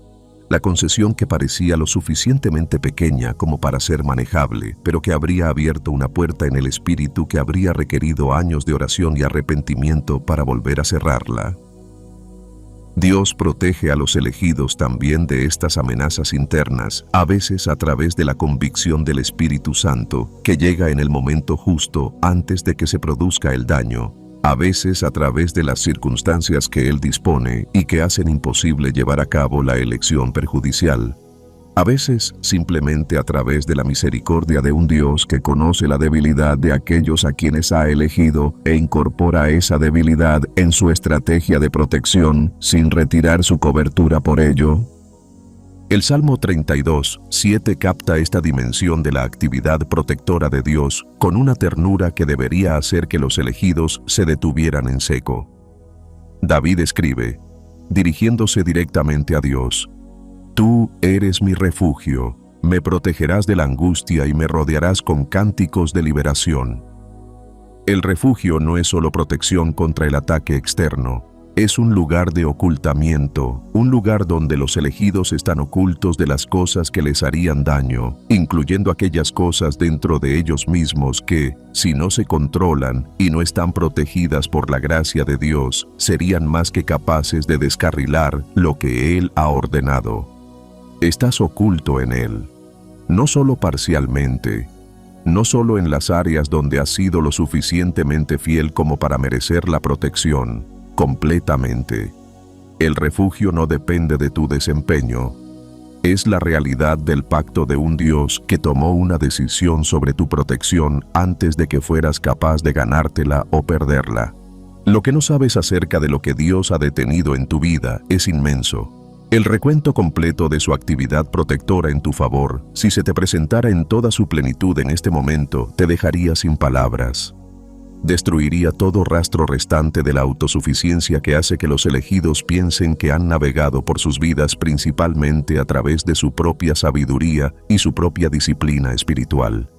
La concesión que parecía lo suficientemente pequeña como para ser manejable, pero que habría abierto una puerta en el espíritu que habría requerido años de oración y arrepentimiento para volver a cerrarla. Dios protege a los elegidos también de estas amenazas internas, a veces a través de la convicción del Espíritu Santo, que llega en el momento justo antes de que se produzca el daño, a veces a través de las circunstancias que Él dispone y que hacen imposible llevar a cabo la elección perjudicial. A veces simplemente a través de la misericordia de un Dios que conoce la debilidad de aquellos a quienes ha elegido e incorpora esa debilidad en su estrategia de protección sin retirar su cobertura por ello. El Salmo 32:7 capta esta dimensión de la actividad protectora de Dios con una ternura que debería hacer que los elegidos se detuvieran en seco. David escribe, dirigiéndose directamente a Dios: Tú eres mi refugio, me protegerás de la angustia y me rodearás con cánticos de liberación. El refugio no es solo protección contra el ataque externo, es un lugar de ocultamiento, un lugar donde los elegidos están ocultos de las cosas que les harían daño, incluyendo aquellas cosas dentro de ellos mismos que, si no se controlan y no están protegidas por la gracia de Dios, serían más que capaces de descarrilar lo que Él ha ordenado. Estás oculto en Él, no solo parcialmente, no solo en las áreas donde has sido lo suficientemente fiel como para merecer la protección, completamente. El refugio no depende de tu desempeño. Es la realidad del pacto de un Dios que tomó una decisión sobre tu protección antes de que fueras capaz de ganártela o perderla. Lo que no sabes acerca de lo que Dios ha detenido en tu vida es inmenso. El recuento completo de su actividad protectora en tu favor, si se te presentara en toda su plenitud en este momento, te dejaría sin palabras. Destruiría todo rastro restante de la autosuficiencia que hace que los elegidos piensen que han navegado por sus vidas principalmente a través de su propia sabiduría y su propia disciplina espiritual.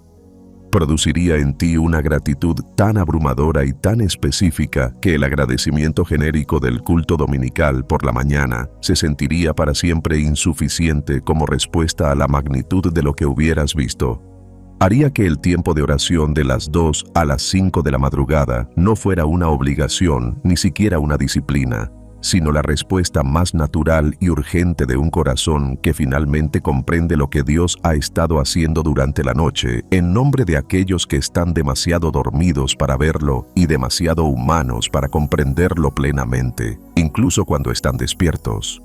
Produciría en ti una gratitud tan abrumadora y tan específica que el agradecimiento genérico del culto dominical por la mañana se sentiría para siempre insuficiente como respuesta a la magnitud de lo que hubieras visto. Haría que el tiempo de oración de las 2 a las 5 de la madrugada no fuera una obligación, ni siquiera una disciplina, sino la respuesta más natural y urgente de un corazón que finalmente comprende lo que Dios ha estado haciendo durante la noche, en nombre de aquellos que están demasiado dormidos para verlo y demasiado humanos para comprenderlo plenamente, incluso cuando están despiertos.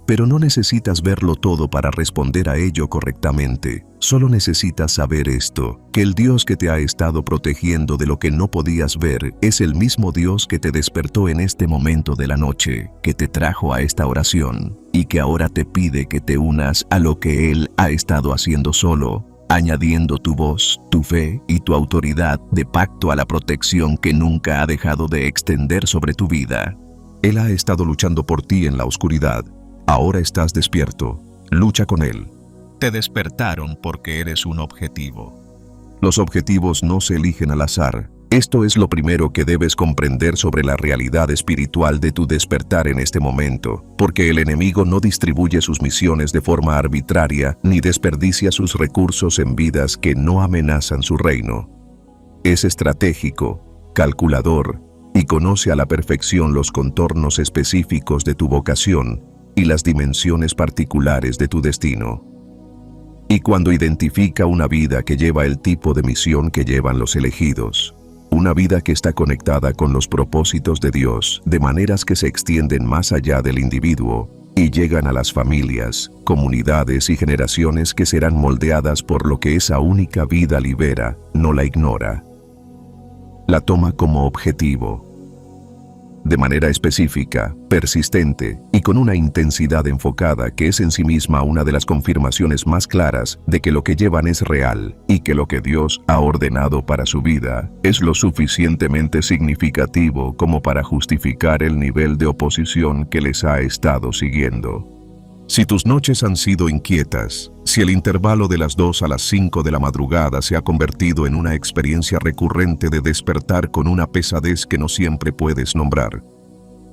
Pero no necesitas verlo todo para responder a ello correctamente. Solo necesitas saber esto, que el Dios que te ha estado protegiendo de lo que no podías ver es el mismo Dios que te despertó en este momento de la noche, que te trajo a esta oración, y que ahora te pide que te unas a lo que Él ha estado haciendo solo, añadiendo tu voz, tu fe y tu autoridad de pacto a la protección que nunca ha dejado de extender sobre tu vida. Él ha estado luchando por ti en la oscuridad. Ahora estás despierto. Lucha con Él. Te despertaron porque eres un objetivo. Los objetivos no se eligen al azar. Esto es lo primero que debes comprender sobre la realidad espiritual de tu despertar en este momento, porque el enemigo no distribuye sus misiones de forma arbitraria ni desperdicia sus recursos en vidas que no amenazan su reino. Es estratégico, calculador y conoce a la perfección los contornos específicos de tu vocación y las dimensiones particulares de tu destino. Y cuando identifica una vida que lleva el tipo de misión que llevan los elegidos, una vida que está conectada con los propósitos de Dios de maneras que se extienden más allá del individuo y llegan a las familias, comunidades y generaciones que serán moldeadas por lo que esa única vida libera, no la ignora. La toma como objetivo. De manera específica, persistente y con una intensidad enfocada que es en sí misma una de las confirmaciones más claras de que lo que llevan es real y que lo que Dios ha ordenado para su vida es lo suficientemente significativo como para justificar el nivel de oposición que les ha estado siguiendo. Si tus noches han sido inquietas, si el intervalo de las 2 a las 5 de la madrugada se ha convertido en una experiencia recurrente de despertar con una pesadez que no siempre puedes nombrar,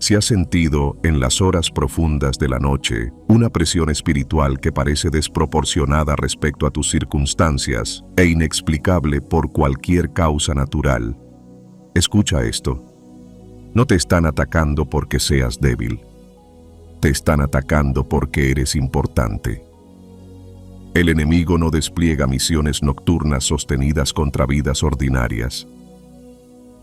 si has sentido en las horas profundas de la noche una presión espiritual que parece desproporcionada respecto a tus circunstancias e inexplicable por cualquier causa natural, escucha esto. No te están atacando porque seas débil. Te están atacando porque eres importante. El enemigo no despliega misiones nocturnas sostenidas contra vidas ordinarias.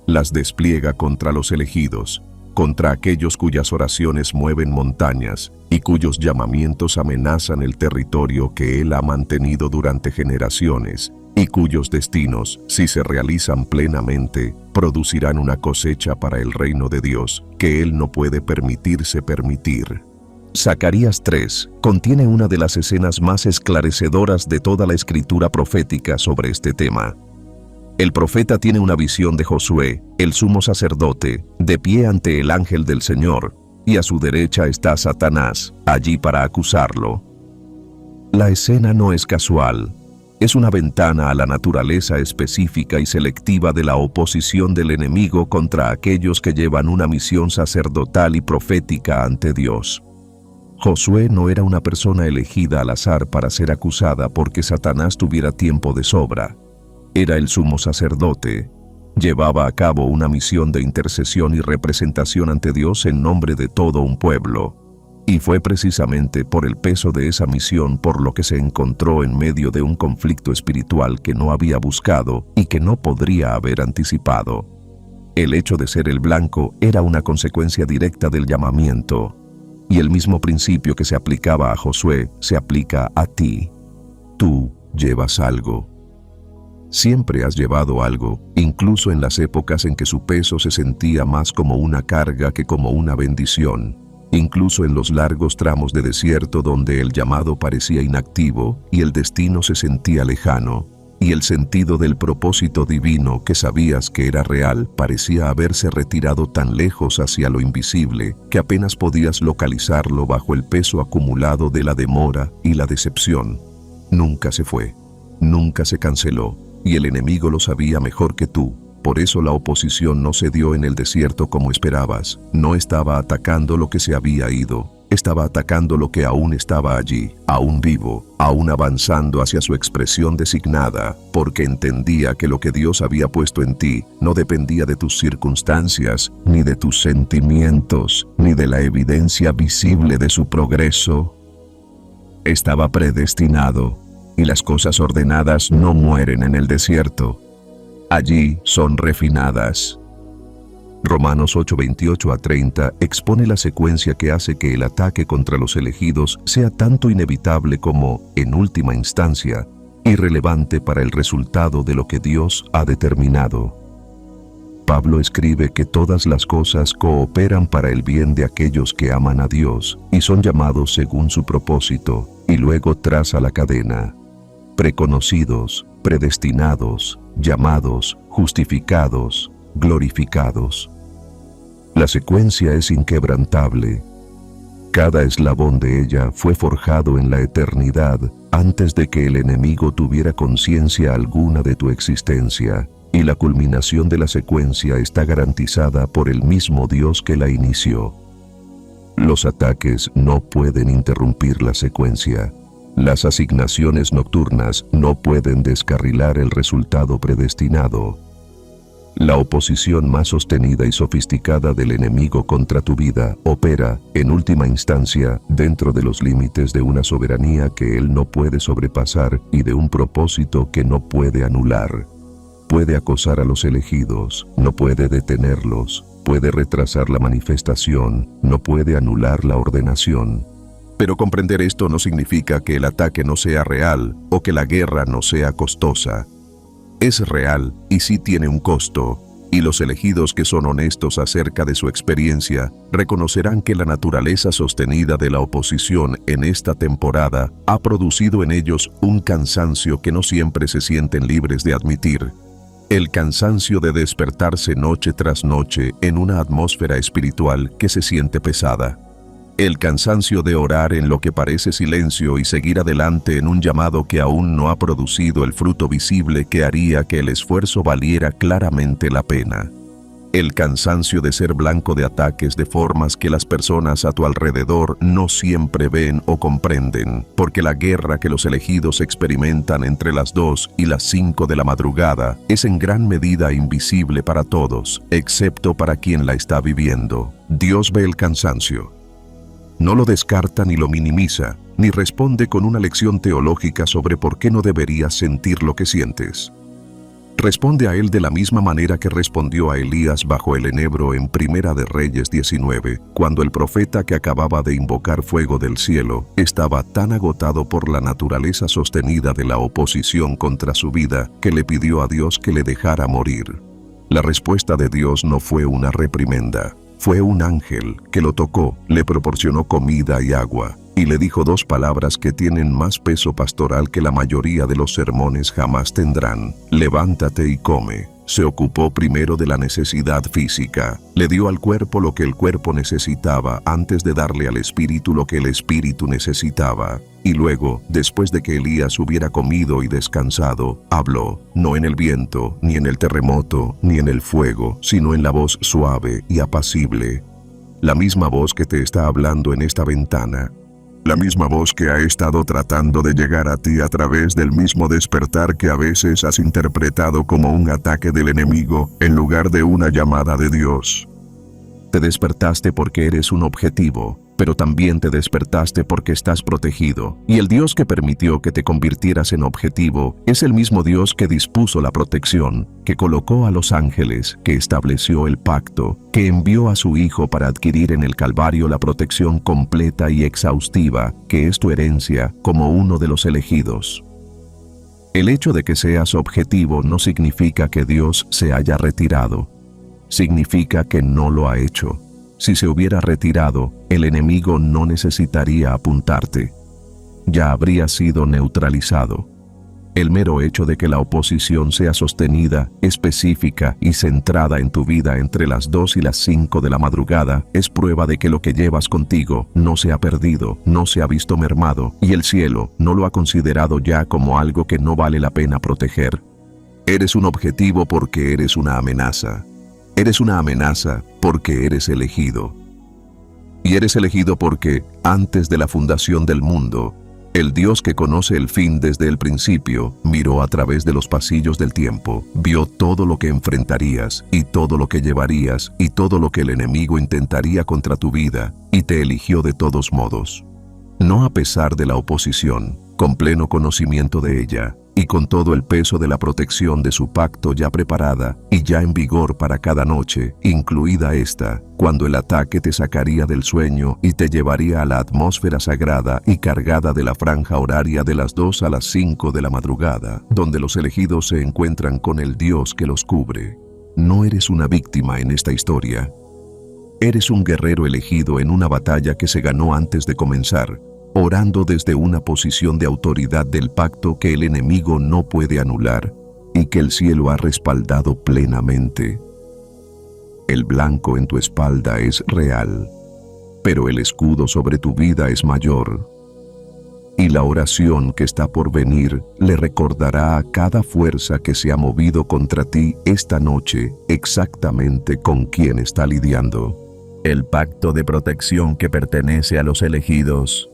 Las despliega contra los elegidos, contra aquellos cuyas oraciones mueven montañas y cuyos llamamientos amenazan el territorio que Él ha mantenido durante generaciones y cuyos destinos, si se realizan plenamente, producirán una cosecha para el reino de Dios que Él no puede permitirse permitir. Zacarías 3 contiene una de las escenas más esclarecedoras de toda la escritura profética sobre este tema. El profeta tiene una visión de Josué, el sumo sacerdote, de pie ante el ángel del Señor, y a su derecha está Satanás, allí para acusarlo. La escena no es casual. Es una ventana a la naturaleza específica y selectiva de la oposición del enemigo contra aquellos que llevan una misión sacerdotal y profética ante Dios. Josué no era una persona elegida al azar para ser acusada porque Satanás tuviera tiempo de sobra. Era el sumo sacerdote. Llevaba a cabo una misión de intercesión y representación ante Dios en nombre de todo un pueblo. Y fue precisamente por el peso de esa misión por lo que se encontró en medio de un conflicto espiritual que no había buscado y que no podría haber anticipado. El hecho de ser el blanco era una consecuencia directa del llamamiento. Y el mismo principio que se aplicaba a Josué se aplica a ti. Tú llevas algo. Siempre has llevado algo, incluso en las épocas en que su peso se sentía más como una carga que como una bendición. Incluso en los largos tramos de desierto donde el llamado parecía inactivo y el destino se sentía lejano, y el sentido del propósito divino que sabías que era real parecía haberse retirado tan lejos hacia lo invisible que apenas podías localizarlo bajo el peso acumulado de la demora y la decepción. Nunca se fue, nunca se canceló, y el enemigo lo sabía mejor que tú. Por eso la oposición no se dio en el desierto como esperabas. No estaba atacando lo que se había ido. Estaba atacando lo que aún estaba allí, aún vivo, aún avanzando hacia su expresión designada, porque entendía que lo que Dios había puesto en ti no dependía de tus circunstancias, ni de tus sentimientos, ni de la evidencia visible de su progreso. Estaba predestinado, y las cosas ordenadas no mueren en el desierto. Allí son refinadas. Romanos 8:28-30 expone la secuencia que hace que el ataque contra los elegidos sea tanto inevitable como, en última instancia, irrelevante para el resultado de lo que Dios ha determinado. Pablo escribe que todas las cosas cooperan para el bien de aquellos que aman a Dios y son llamados según su propósito, y luego traza la cadena. Preconocidos, predestinados, llamados, justificados, glorificados. La secuencia es inquebrantable. Cada eslabón de ella fue forjado en la eternidad antes de que el enemigo tuviera conciencia alguna de tu existencia, y la culminación de la secuencia está garantizada por el mismo Dios que la inició. Los ataques no pueden interrumpir la secuencia. Las asignaciones nocturnas no pueden descarrilar el resultado predestinado. La oposición más sostenida y sofisticada del enemigo contra tu vida opera, en última instancia, dentro de los límites de una soberanía que él no puede sobrepasar y de un propósito que no puede anular. Puede acosar a los elegidos, no puede detenerlos, puede retrasar la manifestación, no puede anular la ordenación. Pero comprender esto no significa que el ataque no sea real o que la guerra no sea costosa. Es real y sí tiene un costo, y los elegidos que son honestos acerca de su experiencia reconocerán que la naturaleza sostenida de la oposición en esta temporada ha producido en ellos un cansancio que no siempre se sienten libres de admitir. El cansancio de despertarse noche tras noche en una atmósfera espiritual que se siente pesada. El cansancio de orar en lo que parece silencio y seguir adelante en un llamado que aún no ha producido el fruto visible que haría que el esfuerzo valiera claramente la pena. El cansancio de ser blanco de ataques de formas que las personas a tu alrededor no siempre ven o comprenden, porque la guerra que los elegidos experimentan entre las 2 y las 5 de la madrugada es en gran medida invisible para todos, excepto para quien la está viviendo. Dios ve el cansancio. No lo descarta ni lo minimiza, ni responde con una lección teológica sobre por qué no deberías sentir lo que sientes. Responde a él de la misma manera que respondió a Elías bajo el enebro en Primera de Reyes 19, cuando el profeta que acababa de invocar fuego del cielo estaba tan agotado por la naturaleza sostenida de la oposición contra su vida que le pidió a Dios que le dejara morir. La respuesta de Dios no fue una reprimenda. Fue un ángel que lo tocó, le proporcionó comida y agua, y le dijo 2 palabras que tienen más peso pastoral que la mayoría de los sermones jamás tendrán: levántate y come. Se ocupó primero de la necesidad física. Le dio al cuerpo lo que el cuerpo necesitaba antes de darle al espíritu lo que el espíritu necesitaba. Y luego, después de que Elías hubiera comido y descansado, habló, no en el viento, ni en el terremoto, ni en el fuego, sino en la voz suave y apacible. La misma voz que te está hablando en esta ventana. La misma voz que ha estado tratando de llegar a ti a través del mismo despertar que a veces has interpretado como un ataque del enemigo en lugar de una llamada de Dios. Te despertaste porque eres un objetivo, pero también te despertaste porque estás protegido. Y el Dios que permitió que te convirtieras en objetivo es el mismo Dios que dispuso la protección, que colocó a los ángeles, que estableció el pacto, que envió a su Hijo para adquirir en el Calvario la protección completa y exhaustiva, que es tu herencia como uno de los elegidos. El hecho de que seas objetivo no significa que Dios se haya retirado. Significa que no lo ha hecho. Si se hubiera retirado, el enemigo no necesitaría apuntarte. Ya habría sido neutralizado. El mero hecho de que la oposición sea sostenida, específica y centrada en tu vida entre las 2 y las 5 de la madrugada es prueba de que lo que llevas contigo no se ha perdido, no se ha visto mermado, y el cielo no lo ha considerado ya como algo que no vale la pena proteger. Eres un objetivo porque eres una amenaza. Eres una amenaza porque eres elegido. Y eres elegido porque, antes de la fundación del mundo, el Dios que conoce el fin desde el principio, miró a través de los pasillos del tiempo, vio todo lo que enfrentarías, y todo lo que llevarías, y todo lo que el enemigo intentaría contra tu vida, y te eligió de todos modos. No a pesar de la oposición, con pleno conocimiento de ella, y con todo el peso de la protección de su pacto ya preparada y ya en vigor para cada noche, incluida esta, cuando el ataque te sacaría del sueño y te llevaría a la atmósfera sagrada y cargada de la franja horaria de las 2 a las 5 de la madrugada, donde los elegidos se encuentran con el Dios que los cubre. No eres una víctima en esta historia. Eres un guerrero elegido en una batalla que se ganó antes de comenzar, orando desde una posición de autoridad del pacto que el enemigo no puede anular y que el cielo ha respaldado plenamente. El blanco en tu espalda es real, pero el escudo sobre tu vida es mayor. Y la oración que está por venir le recordará a cada fuerza que se ha movido contra ti esta noche exactamente con quién está lidiando. El pacto de protección que pertenece a los elegidos.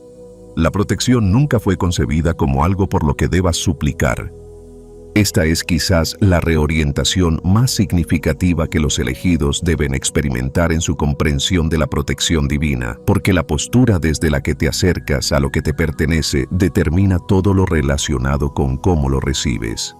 La protección nunca fue concebida como algo por lo que debas suplicar. Esta es quizás la reorientación más significativa que los elegidos deben experimentar en su comprensión de la protección divina, porque la postura desde la que te acercas a lo que te pertenece determina todo lo relacionado con cómo lo recibes.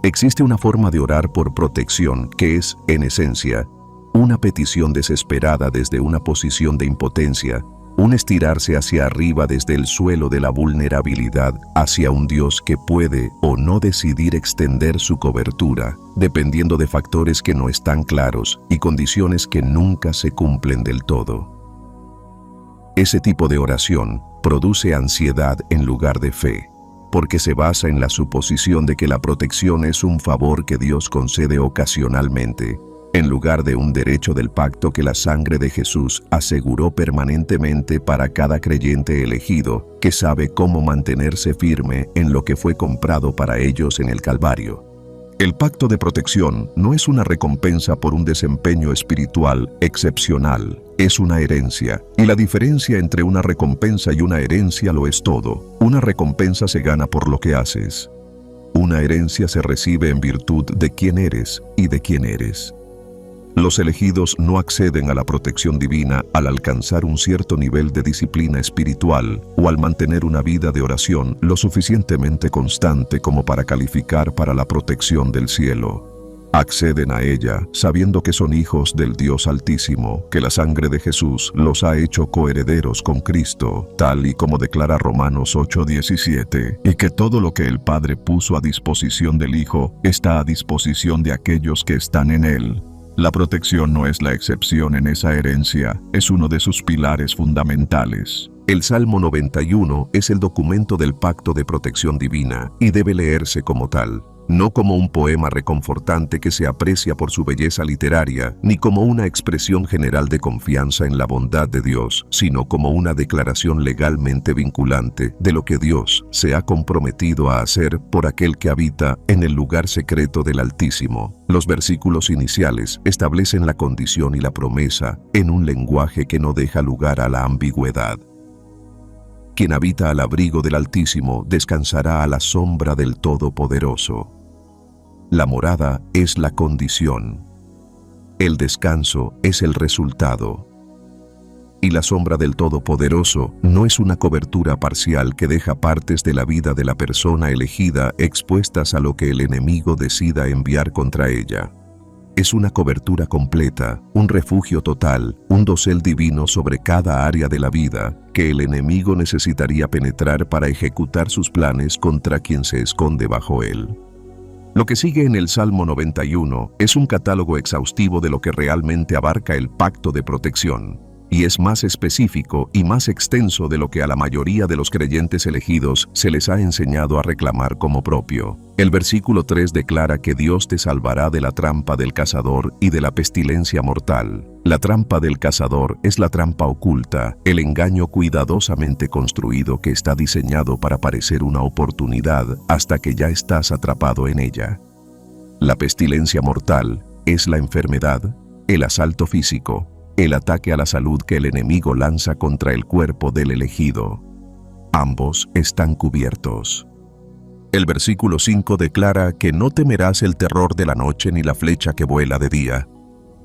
Existe una forma de orar por protección que es, en esencia, una petición desesperada desde una posición de impotencia, un estirarse hacia arriba desde el suelo de la vulnerabilidad hacia un Dios que puede o no decidir extender su cobertura, dependiendo de factores que no están claros y condiciones que nunca se cumplen del todo. Ese tipo de oración produce ansiedad en lugar de fe, porque se basa en la suposición de que la protección es un favor que Dios concede ocasionalmente, en lugar de un derecho del pacto que la sangre de Jesús aseguró permanentemente para cada creyente elegido que sabe cómo mantenerse firme en lo que fue comprado para ellos en el Calvario. El pacto de protección no es una recompensa por un desempeño espiritual excepcional, es una herencia, y la diferencia entre una recompensa y una herencia lo es todo. Una recompensa se gana por lo que haces. Una herencia se recibe en virtud de quién eres y de quién eres. Los elegidos no acceden a la protección divina al alcanzar un cierto nivel de disciplina espiritual o al mantener una vida de oración lo suficientemente constante como para calificar para la protección del cielo. Acceden a ella sabiendo que son hijos del Dios Altísimo, que la sangre de Jesús los ha hecho coherederos con Cristo, tal y como declara Romanos 8:17, y que todo lo que el Padre puso a disposición del Hijo está a disposición de aquellos que están en Él. La protección no es la excepción en esa herencia, es uno de sus pilares fundamentales. El Salmo 91 es el documento del pacto de protección divina y debe leerse como tal, no como un poema reconfortante que se aprecia por su belleza literaria, ni como una expresión general de confianza en la bondad de Dios, sino como una declaración legalmente vinculante de lo que Dios se ha comprometido a hacer por aquel que habita en el lugar secreto del Altísimo. Los versículos iniciales establecen la condición y la promesa en un lenguaje que no deja lugar a la ambigüedad. Quien habita al abrigo del Altísimo descansará a la sombra del Todopoderoso. La morada es la condición. El descanso es el resultado. Y la sombra del Todopoderoso no es una cobertura parcial que deja partes de la vida de la persona elegida expuestas a lo que el enemigo decida enviar contra ella. Es una cobertura completa, un refugio total, un dosel divino sobre cada área de la vida que el enemigo necesitaría penetrar para ejecutar sus planes contra quien se esconde bajo él. Lo que sigue en el Salmo 91 es un catálogo exhaustivo de lo que realmente abarca el pacto de protección, y es más específico y más extenso de lo que a la mayoría de los creyentes elegidos se les ha enseñado a reclamar como propio. El versículo 3 declara que Dios te salvará de la trampa del cazador y de la pestilencia mortal. La trampa del cazador es la trampa oculta, el engaño cuidadosamente construido que está diseñado para parecer una oportunidad hasta que ya estás atrapado en ella. La pestilencia mortal es la enfermedad, el asalto físico, el ataque a la salud que el enemigo lanza contra el cuerpo del elegido. Ambos están cubiertos. El versículo 5 declara que no temerás el terror de la noche ni la flecha que vuela de día.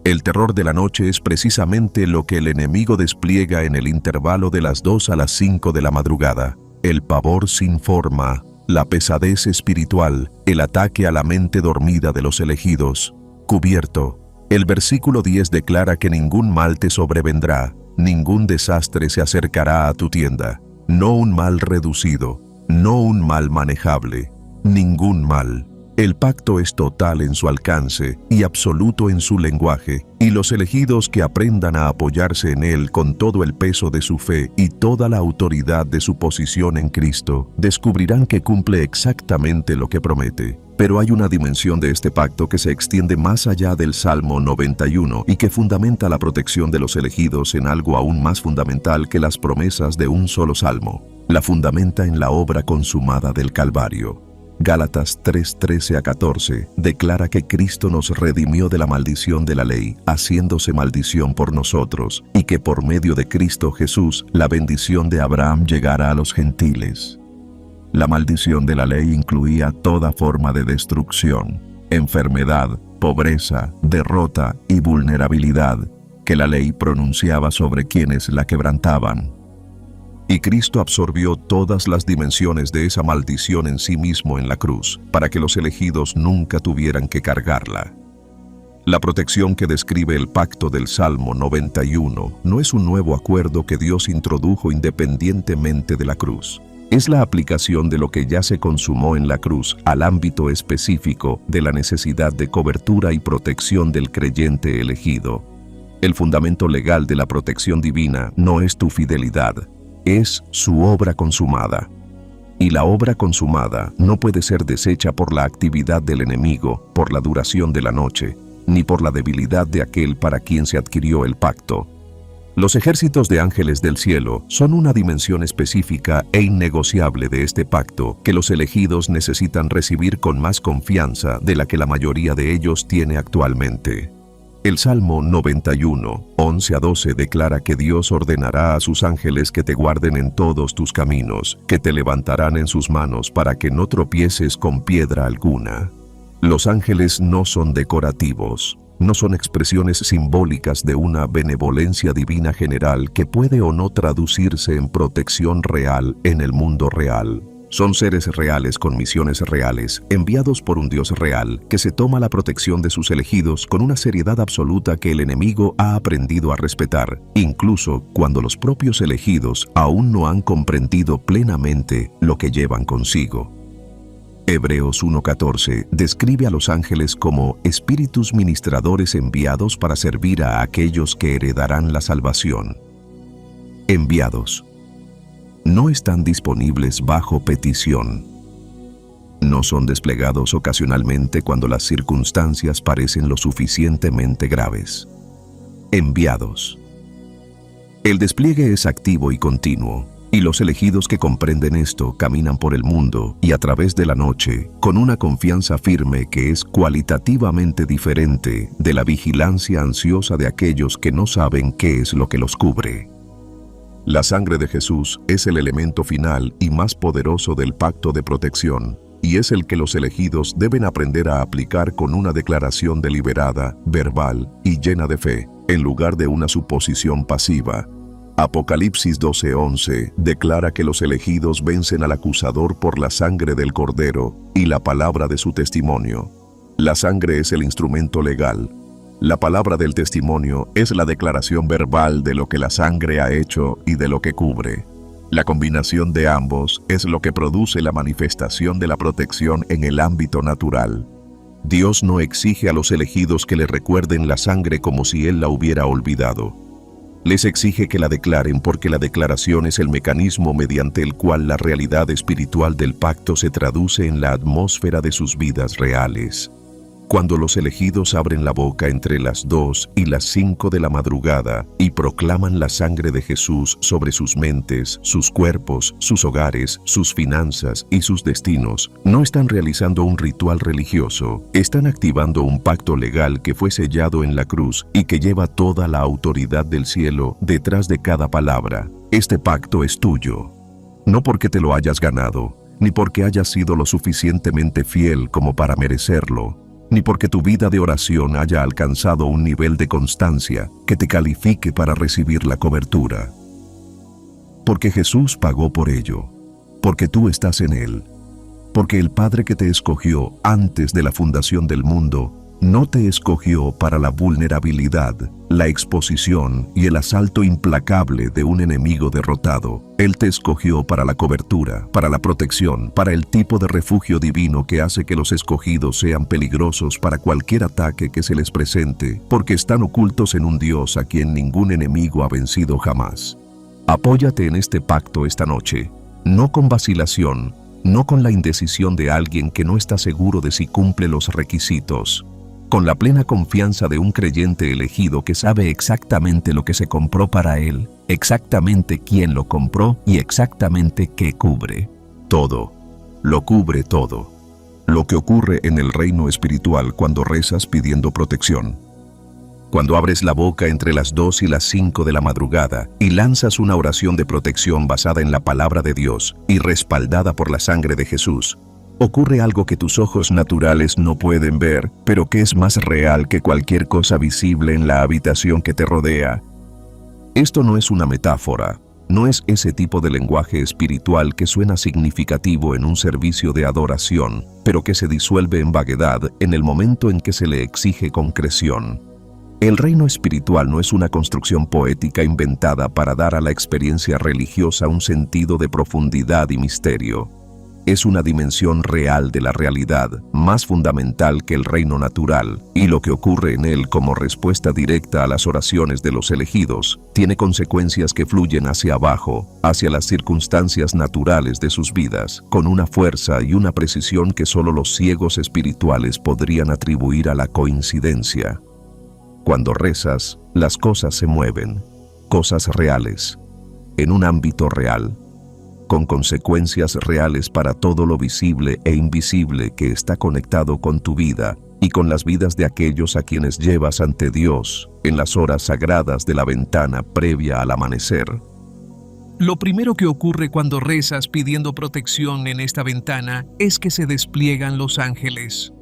El terror de la noche es precisamente lo que el enemigo despliega en el intervalo de las 2 a las 5 de la madrugada. El pavor sin forma, la pesadez espiritual, el ataque a la mente dormida de los elegidos. Cubierto. El versículo 10 declara que ningún mal te sobrevendrá, ningún desastre se acercará a tu tienda, no un mal reducido, no un mal manejable, ningún mal. El pacto es total en su alcance y absoluto en su lenguaje, y los elegidos que aprendan a apoyarse en él con todo el peso de su fe y toda la autoridad de su posición en Cristo, descubrirán que cumple exactamente lo que promete. Pero hay una dimensión de este pacto que se extiende más allá del Salmo 91 y que fundamenta la protección de los elegidos en algo aún más fundamental que las promesas de un solo salmo. La fundamenta en la obra consumada del Calvario. Gálatas 3:13-14 declara que Cristo nos redimió de la maldición de la ley, haciéndose maldición por nosotros, y que por medio de Cristo Jesús la bendición de Abraham llegara a los gentiles. La maldición de la ley incluía toda forma de destrucción, enfermedad, pobreza, derrota y vulnerabilidad que la ley pronunciaba sobre quienes la quebrantaban. Y Cristo absorbió todas las dimensiones de esa maldición en sí mismo en la cruz, para que los elegidos nunca tuvieran que cargarla. La protección que describe el pacto del Salmo 91 no es un nuevo acuerdo que Dios introdujo independientemente de la cruz. Es la aplicación de lo que ya se consumó en la cruz al ámbito específico de la necesidad de cobertura y protección del creyente elegido. El fundamento legal de la protección divina no es tu fidelidad, es su obra consumada. Y la obra consumada no puede ser deshecha por la actividad del enemigo, por la duración de la noche, ni por la debilidad de aquel para quien se adquirió el pacto. Los ejércitos de ángeles del cielo son una dimensión específica e innegociable de este pacto que los elegidos necesitan recibir con más confianza de la que la mayoría de ellos tiene actualmente. El Salmo 91, 11-12 declara que Dios ordenará a sus ángeles que te guarden en todos tus caminos, que te levantarán en sus manos para que no tropieces con piedra alguna. Los ángeles no son decorativos. No son expresiones simbólicas de una benevolencia divina general que puede o no traducirse en protección real en el mundo real. Son seres reales con misiones reales, enviados por un Dios real, que se toma la protección de sus elegidos con una seriedad absoluta que el enemigo ha aprendido a respetar, incluso cuando los propios elegidos aún no han comprendido plenamente lo que llevan consigo. Hebreos 1:14 describe a los ángeles como espíritus ministradores enviados para servir a aquellos que heredarán la salvación. Enviados. No están disponibles bajo petición. No son desplegados ocasionalmente cuando las circunstancias parecen lo suficientemente graves. Enviados. El despliegue es activo y continuo, y los elegidos que comprenden esto caminan por el mundo y a través de la noche con una confianza firme que es cualitativamente diferente de la vigilancia ansiosa de aquellos que no saben qué es lo que los cubre. La sangre de Jesús es el elemento final y más poderoso del pacto de protección, y es el que los elegidos deben aprender a aplicar con una declaración deliberada, verbal y llena de fe, en lugar de una suposición pasiva. Apocalipsis 12:11 declara que los elegidos vencen al acusador por la sangre del Cordero y la palabra de su testimonio. La sangre es el instrumento legal. La palabra del testimonio es la declaración verbal de lo que la sangre ha hecho y de lo que cubre. La combinación de ambos es lo que produce la manifestación de la protección en el ámbito natural. Dios no exige a los elegidos que le recuerden la sangre como si Él la hubiera olvidado. Les exige que la declaren porque la declaración es el mecanismo mediante el cual la realidad espiritual del pacto se traduce en la atmósfera de sus vidas reales. Cuando los elegidos abren la boca entre las 2 y las 5 de la madrugada y proclaman la sangre de Jesús sobre sus mentes, sus cuerpos, sus hogares, sus finanzas y sus destinos, no están realizando un ritual religioso, están activando un pacto legal que fue sellado en la cruz y que lleva toda la autoridad del cielo detrás de cada palabra. Este pacto es tuyo, no porque te lo hayas ganado, ni porque hayas sido lo suficientemente fiel como para merecerlo, ni porque tu vida de oración haya alcanzado un nivel de constancia que te califique para recibir la cobertura. Porque Jesús pagó por ello, porque tú estás en Él, porque el Padre que te escogió antes de la fundación del mundo no te escogió para la vulnerabilidad, la exposición y el asalto implacable de un enemigo derrotado. Él te escogió para la cobertura, para la protección, para el tipo de refugio divino que hace que los escogidos sean peligrosos para cualquier ataque que se les presente, porque están ocultos en un Dios a quien ningún enemigo ha vencido jamás. Apóyate en este pacto esta noche, no con vacilación, no con la indecisión de alguien que no está seguro de si cumple los requisitos, con la plena confianza de un creyente elegido que sabe exactamente lo que se compró para él, exactamente quién lo compró y exactamente qué cubre. Todo, lo cubre todo. Lo que ocurre en el reino espiritual cuando rezas pidiendo protección. Cuando abres la boca entre las 2 y las 5 de la madrugada y lanzas una oración de protección basada en la palabra de Dios y respaldada por la sangre de Jesús, ocurre algo que tus ojos naturales no pueden ver, pero que es más real que cualquier cosa visible en la habitación que te rodea. Esto no es una metáfora, no es ese tipo de lenguaje espiritual que suena significativo en un servicio de adoración, pero que se disuelve en vaguedad en el momento en que se le exige concreción. El reino espiritual no es una construcción poética inventada para dar a la experiencia religiosa un sentido de profundidad y misterio. Es una dimensión real de la realidad, más fundamental que el reino natural, y lo que ocurre en él como respuesta directa a las oraciones de los elegidos, tiene consecuencias que fluyen hacia abajo, hacia las circunstancias naturales de sus vidas, con una fuerza y una precisión que solo los ciegos espirituales podrían atribuir a la coincidencia. Cuando rezas, las cosas se mueven, cosas reales, en un ámbito real, con consecuencias reales para todo lo visible e invisible que está conectado con tu vida y con las vidas de aquellos a quienes llevas ante Dios en las horas sagradas de la ventana previa al amanecer. Lo primero que ocurre cuando rezas pidiendo protección en esta ventana es que se despliegan los ángeles.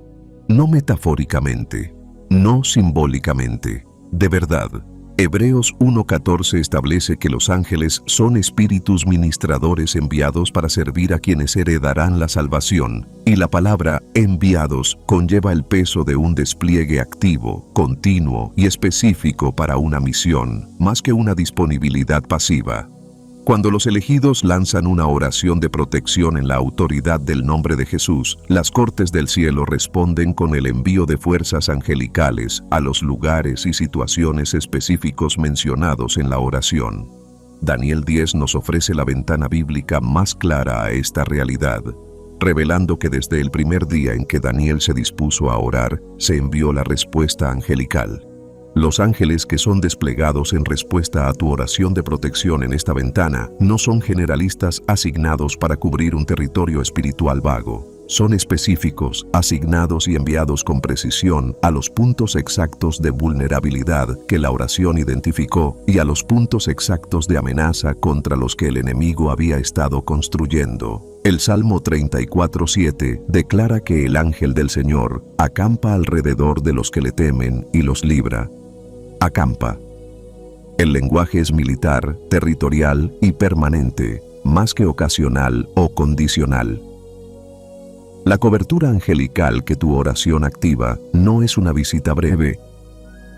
No metafóricamente, no simbólicamente, de verdad. Hebreos 1:14 establece que los ángeles son espíritus ministradores enviados para servir a quienes heredarán la salvación, y la palabra enviados conlleva el peso de un despliegue activo, continuo y específico para una misión, más que una disponibilidad pasiva. Cuando los elegidos lanzan una oración de protección en la autoridad del nombre de Jesús, las cortes del cielo responden con el envío de fuerzas angelicales a los lugares y situaciones específicos mencionados en la oración. Daniel 10 nos ofrece la ventana bíblica más clara a esta realidad, revelando que desde el primer día en que Daniel se dispuso a orar, se envió la respuesta angelical. Los ángeles que son desplegados en respuesta a tu oración de protección en esta ventana no son generalistas asignados para cubrir un territorio espiritual vago. Son específicos, asignados y enviados con precisión a los puntos exactos de vulnerabilidad que la oración identificó y a los puntos exactos de amenaza contra los que el enemigo había estado construyendo. El Salmo 34:7 declara que el ángel del Señor acampa alrededor de los que le temen y los libra. Acampa. El lenguaje es militar, territorial y permanente, más que ocasional o condicional. La cobertura angelical que tu oración activa no es una visita breve.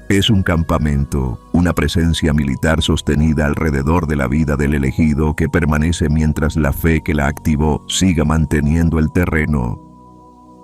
Es un campamento, una presencia militar sostenida alrededor de la vida del elegido que permanece mientras la fe que la activó siga manteniendo el terreno.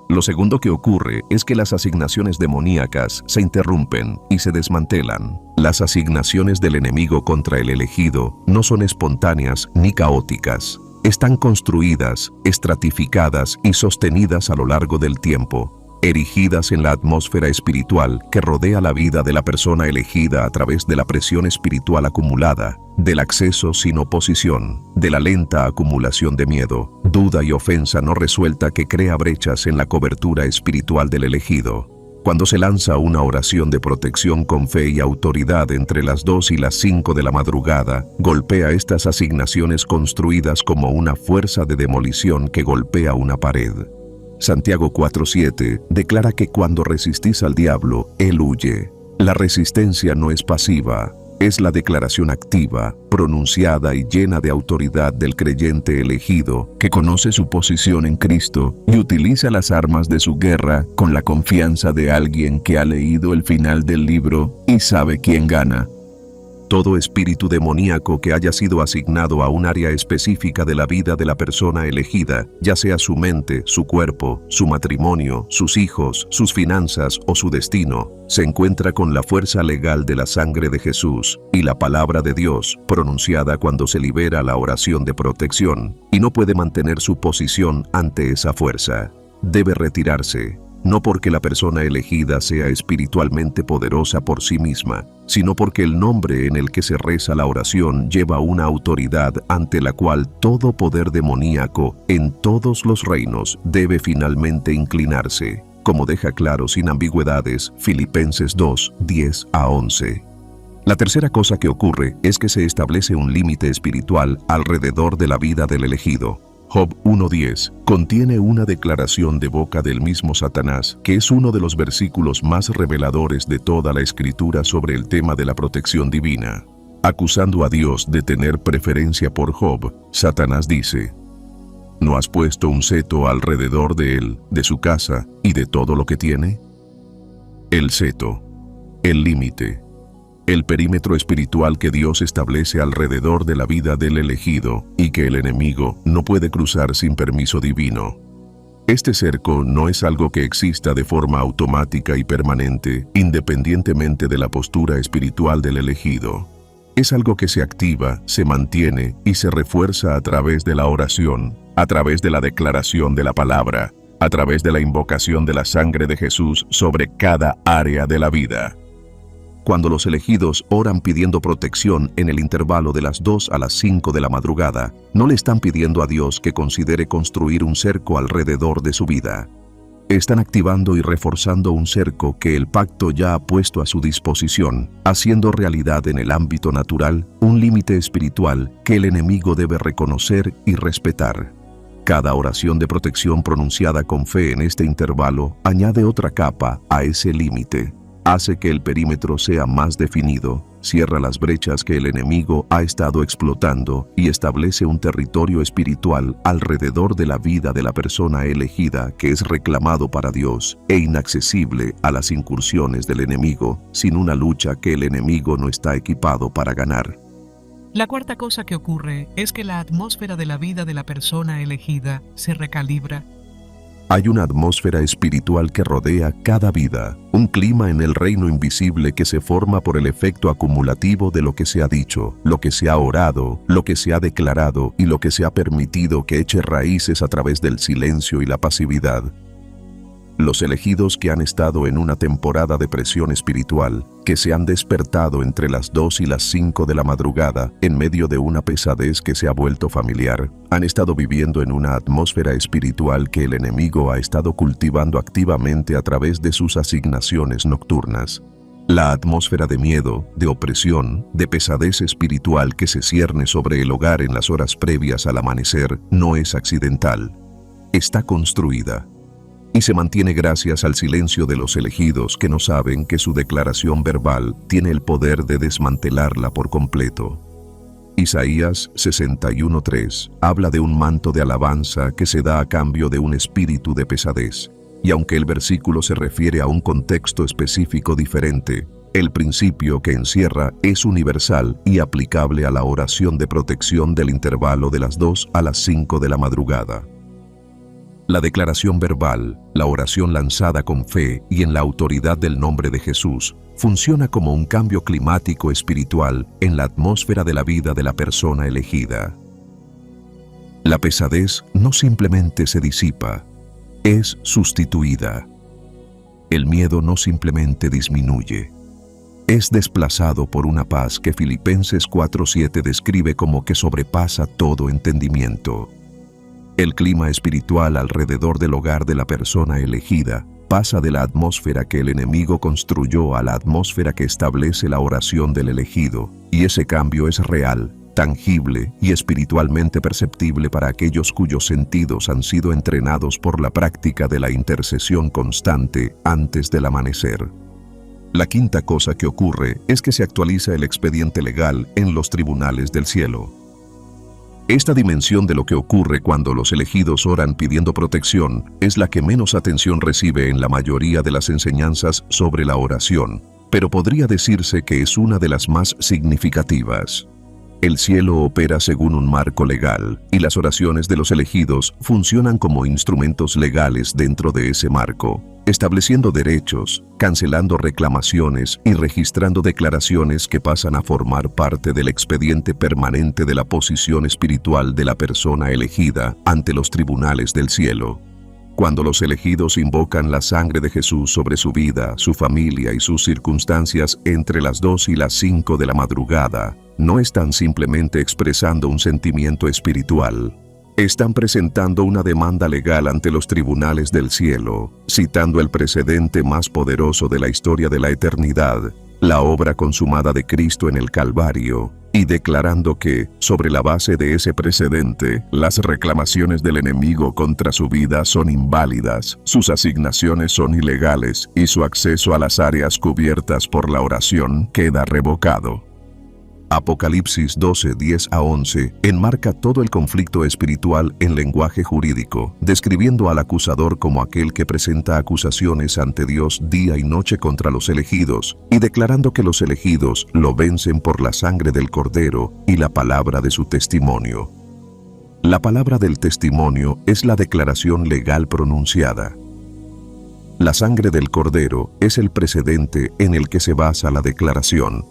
Lo segundo que ocurre es que las asignaciones demoníacas se interrumpen y se desmantelan. Las asignaciones del enemigo contra el elegido no son espontáneas ni caóticas. Están construidas, estratificadas y sostenidas a lo largo del tiempo, erigidas en la atmósfera espiritual que rodea la vida de la persona elegida a través de la presión espiritual acumulada, del acceso sin oposición, de la lenta acumulación de miedo, duda y ofensa no resuelta que crea brechas en la cobertura espiritual del elegido. Cuando se lanza una oración de protección con fe y autoridad entre las 2 y las 5 de la madrugada, golpea estas asignaciones construidas como una fuerza de demolición que golpea una pared. Santiago 4:7 declara que cuando resistís al diablo, él huye. La resistencia no es pasiva, es la declaración activa, pronunciada y llena de autoridad del creyente elegido que conoce su posición en Cristo y utiliza las armas de su guerra con la confianza de alguien que ha leído el final del libro y sabe quién gana. Todo espíritu demoníaco que haya sido asignado a un área específica de la vida de la persona elegida, ya sea su mente, su cuerpo, su matrimonio, sus hijos, sus finanzas o su destino, se encuentra con la fuerza legal de la sangre de Jesús y la palabra de Dios pronunciada cuando se libera la oración de protección, y no puede mantener su posición ante esa fuerza. Debe retirarse. No porque la persona elegida sea espiritualmente poderosa por sí misma, sino porque el nombre en el que se reza la oración lleva una autoridad ante la cual todo poder demoníaco en todos los reinos debe finalmente inclinarse, como deja claro sin ambigüedades Filipenses 2:10-11. La tercera cosa que ocurre es que se establece un límite espiritual alrededor de la vida del elegido. Job 1:10 contiene una declaración de boca del mismo Satanás, que es uno de los versículos más reveladores de toda la Escritura sobre el tema de la protección divina. Acusando a Dios de tener preferencia por Job, Satanás dice: ¿No has puesto un seto alrededor de él, de su casa y de todo lo que tiene? El seto, el límite, el perímetro espiritual que Dios establece alrededor de la vida del elegido y que el enemigo no puede cruzar sin permiso divino. Este cerco no es algo que exista de forma automática y permanente, independientemente de la postura espiritual del elegido. Es algo que se activa, se mantiene y se refuerza a través de la oración, a través de la declaración de la palabra, a través de la invocación de la sangre de Jesús sobre cada área de la vida. Cuando los elegidos oran pidiendo protección en el intervalo de las 2 a las 5 de la madrugada, no le están pidiendo a Dios que considere construir un cerco alrededor de su vida. Están activando y reforzando un cerco que el pacto ya ha puesto a su disposición, haciendo realidad en el ámbito natural un límite espiritual que el enemigo debe reconocer y respetar. Cada oración de protección pronunciada con fe en este intervalo añade otra capa a ese límite. Hace que el perímetro sea más definido, cierra las brechas que el enemigo ha estado explotando y establece un territorio espiritual alrededor de la vida de la persona elegida que es reclamado para Dios e inaccesible a las incursiones del enemigo sin una lucha que el enemigo no está equipado para ganar. La cuarta cosa que ocurre es que la atmósfera de la vida de la persona elegida se recalibra. Hay una atmósfera espiritual que rodea cada vida, un clima en el reino invisible que se forma por el efecto acumulativo de lo que se ha dicho, lo que se ha orado, lo que se ha declarado y lo que se ha permitido que eche raíces a través del silencio y la pasividad. Los elegidos que han estado en una temporada de presión espiritual, que se han despertado entre las 2 y las 5 de la madrugada, en medio de una pesadez que se ha vuelto familiar, han estado viviendo en una atmósfera espiritual que el enemigo ha estado cultivando activamente a través de sus asignaciones nocturnas. La atmósfera de miedo, de opresión, de pesadez espiritual que se cierne sobre el hogar en las horas previas al amanecer no es accidental. Está construida. Y se mantiene gracias al silencio de los elegidos que no saben que su declaración verbal tiene el poder de desmantelarla por completo. Isaías 61:3 habla de un manto de alabanza que se da a cambio de un espíritu de pesadez. Y aunque el versículo se refiere a un contexto específico diferente, el principio que encierra es universal y aplicable a la oración de protección del intervalo de las 2 a las 5 de la madrugada. La declaración verbal, la oración lanzada con fe y en la autoridad del nombre de Jesús, funciona como un cambio climático espiritual en la atmósfera de la vida de la persona elegida. La pesadez no simplemente se disipa, es sustituida. El miedo no simplemente disminuye, es desplazado por una paz que Filipenses 4:7 describe como que sobrepasa todo entendimiento. El clima espiritual alrededor del hogar de la persona elegida pasa de la atmósfera que el enemigo construyó a la atmósfera que establece la oración del elegido, y ese cambio es real, tangible y espiritualmente perceptible para aquellos cuyos sentidos han sido entrenados por la práctica de la intercesión constante antes del amanecer. La quinta cosa que ocurre es que se actualiza el expediente legal en los tribunales del cielo. Esta dimensión de lo que ocurre cuando los elegidos oran pidiendo protección es la que menos atención recibe en la mayoría de las enseñanzas sobre la oración, pero podría decirse que es una de las más significativas. El cielo opera según un marco legal, y las oraciones de los elegidos funcionan como instrumentos legales dentro de ese marco, estableciendo derechos, cancelando reclamaciones y registrando declaraciones que pasan a formar parte del expediente permanente de la posición espiritual de la persona elegida ante los tribunales del cielo. Cuando los elegidos invocan la sangre de Jesús sobre su vida, su familia y sus circunstancias entre las 2 y las 5 de la madrugada, no están simplemente expresando un sentimiento espiritual. Están presentando una demanda legal ante los tribunales del cielo, citando el precedente más poderoso de la historia de la eternidad, la obra consumada de Cristo en el Calvario, y declarando que, sobre la base de ese precedente, las reclamaciones del enemigo contra su vida son inválidas, sus asignaciones son ilegales y su acceso a las áreas cubiertas por la oración queda revocado. Apocalipsis 12:10-11 enmarca todo el conflicto espiritual en lenguaje jurídico, describiendo al acusador como aquel que presenta acusaciones ante Dios día y noche contra los elegidos, y declarando que los elegidos lo vencen por la sangre del Cordero y la palabra de su testimonio. La palabra del testimonio es la declaración legal pronunciada. La sangre del Cordero es el precedente en el que se basa la declaración.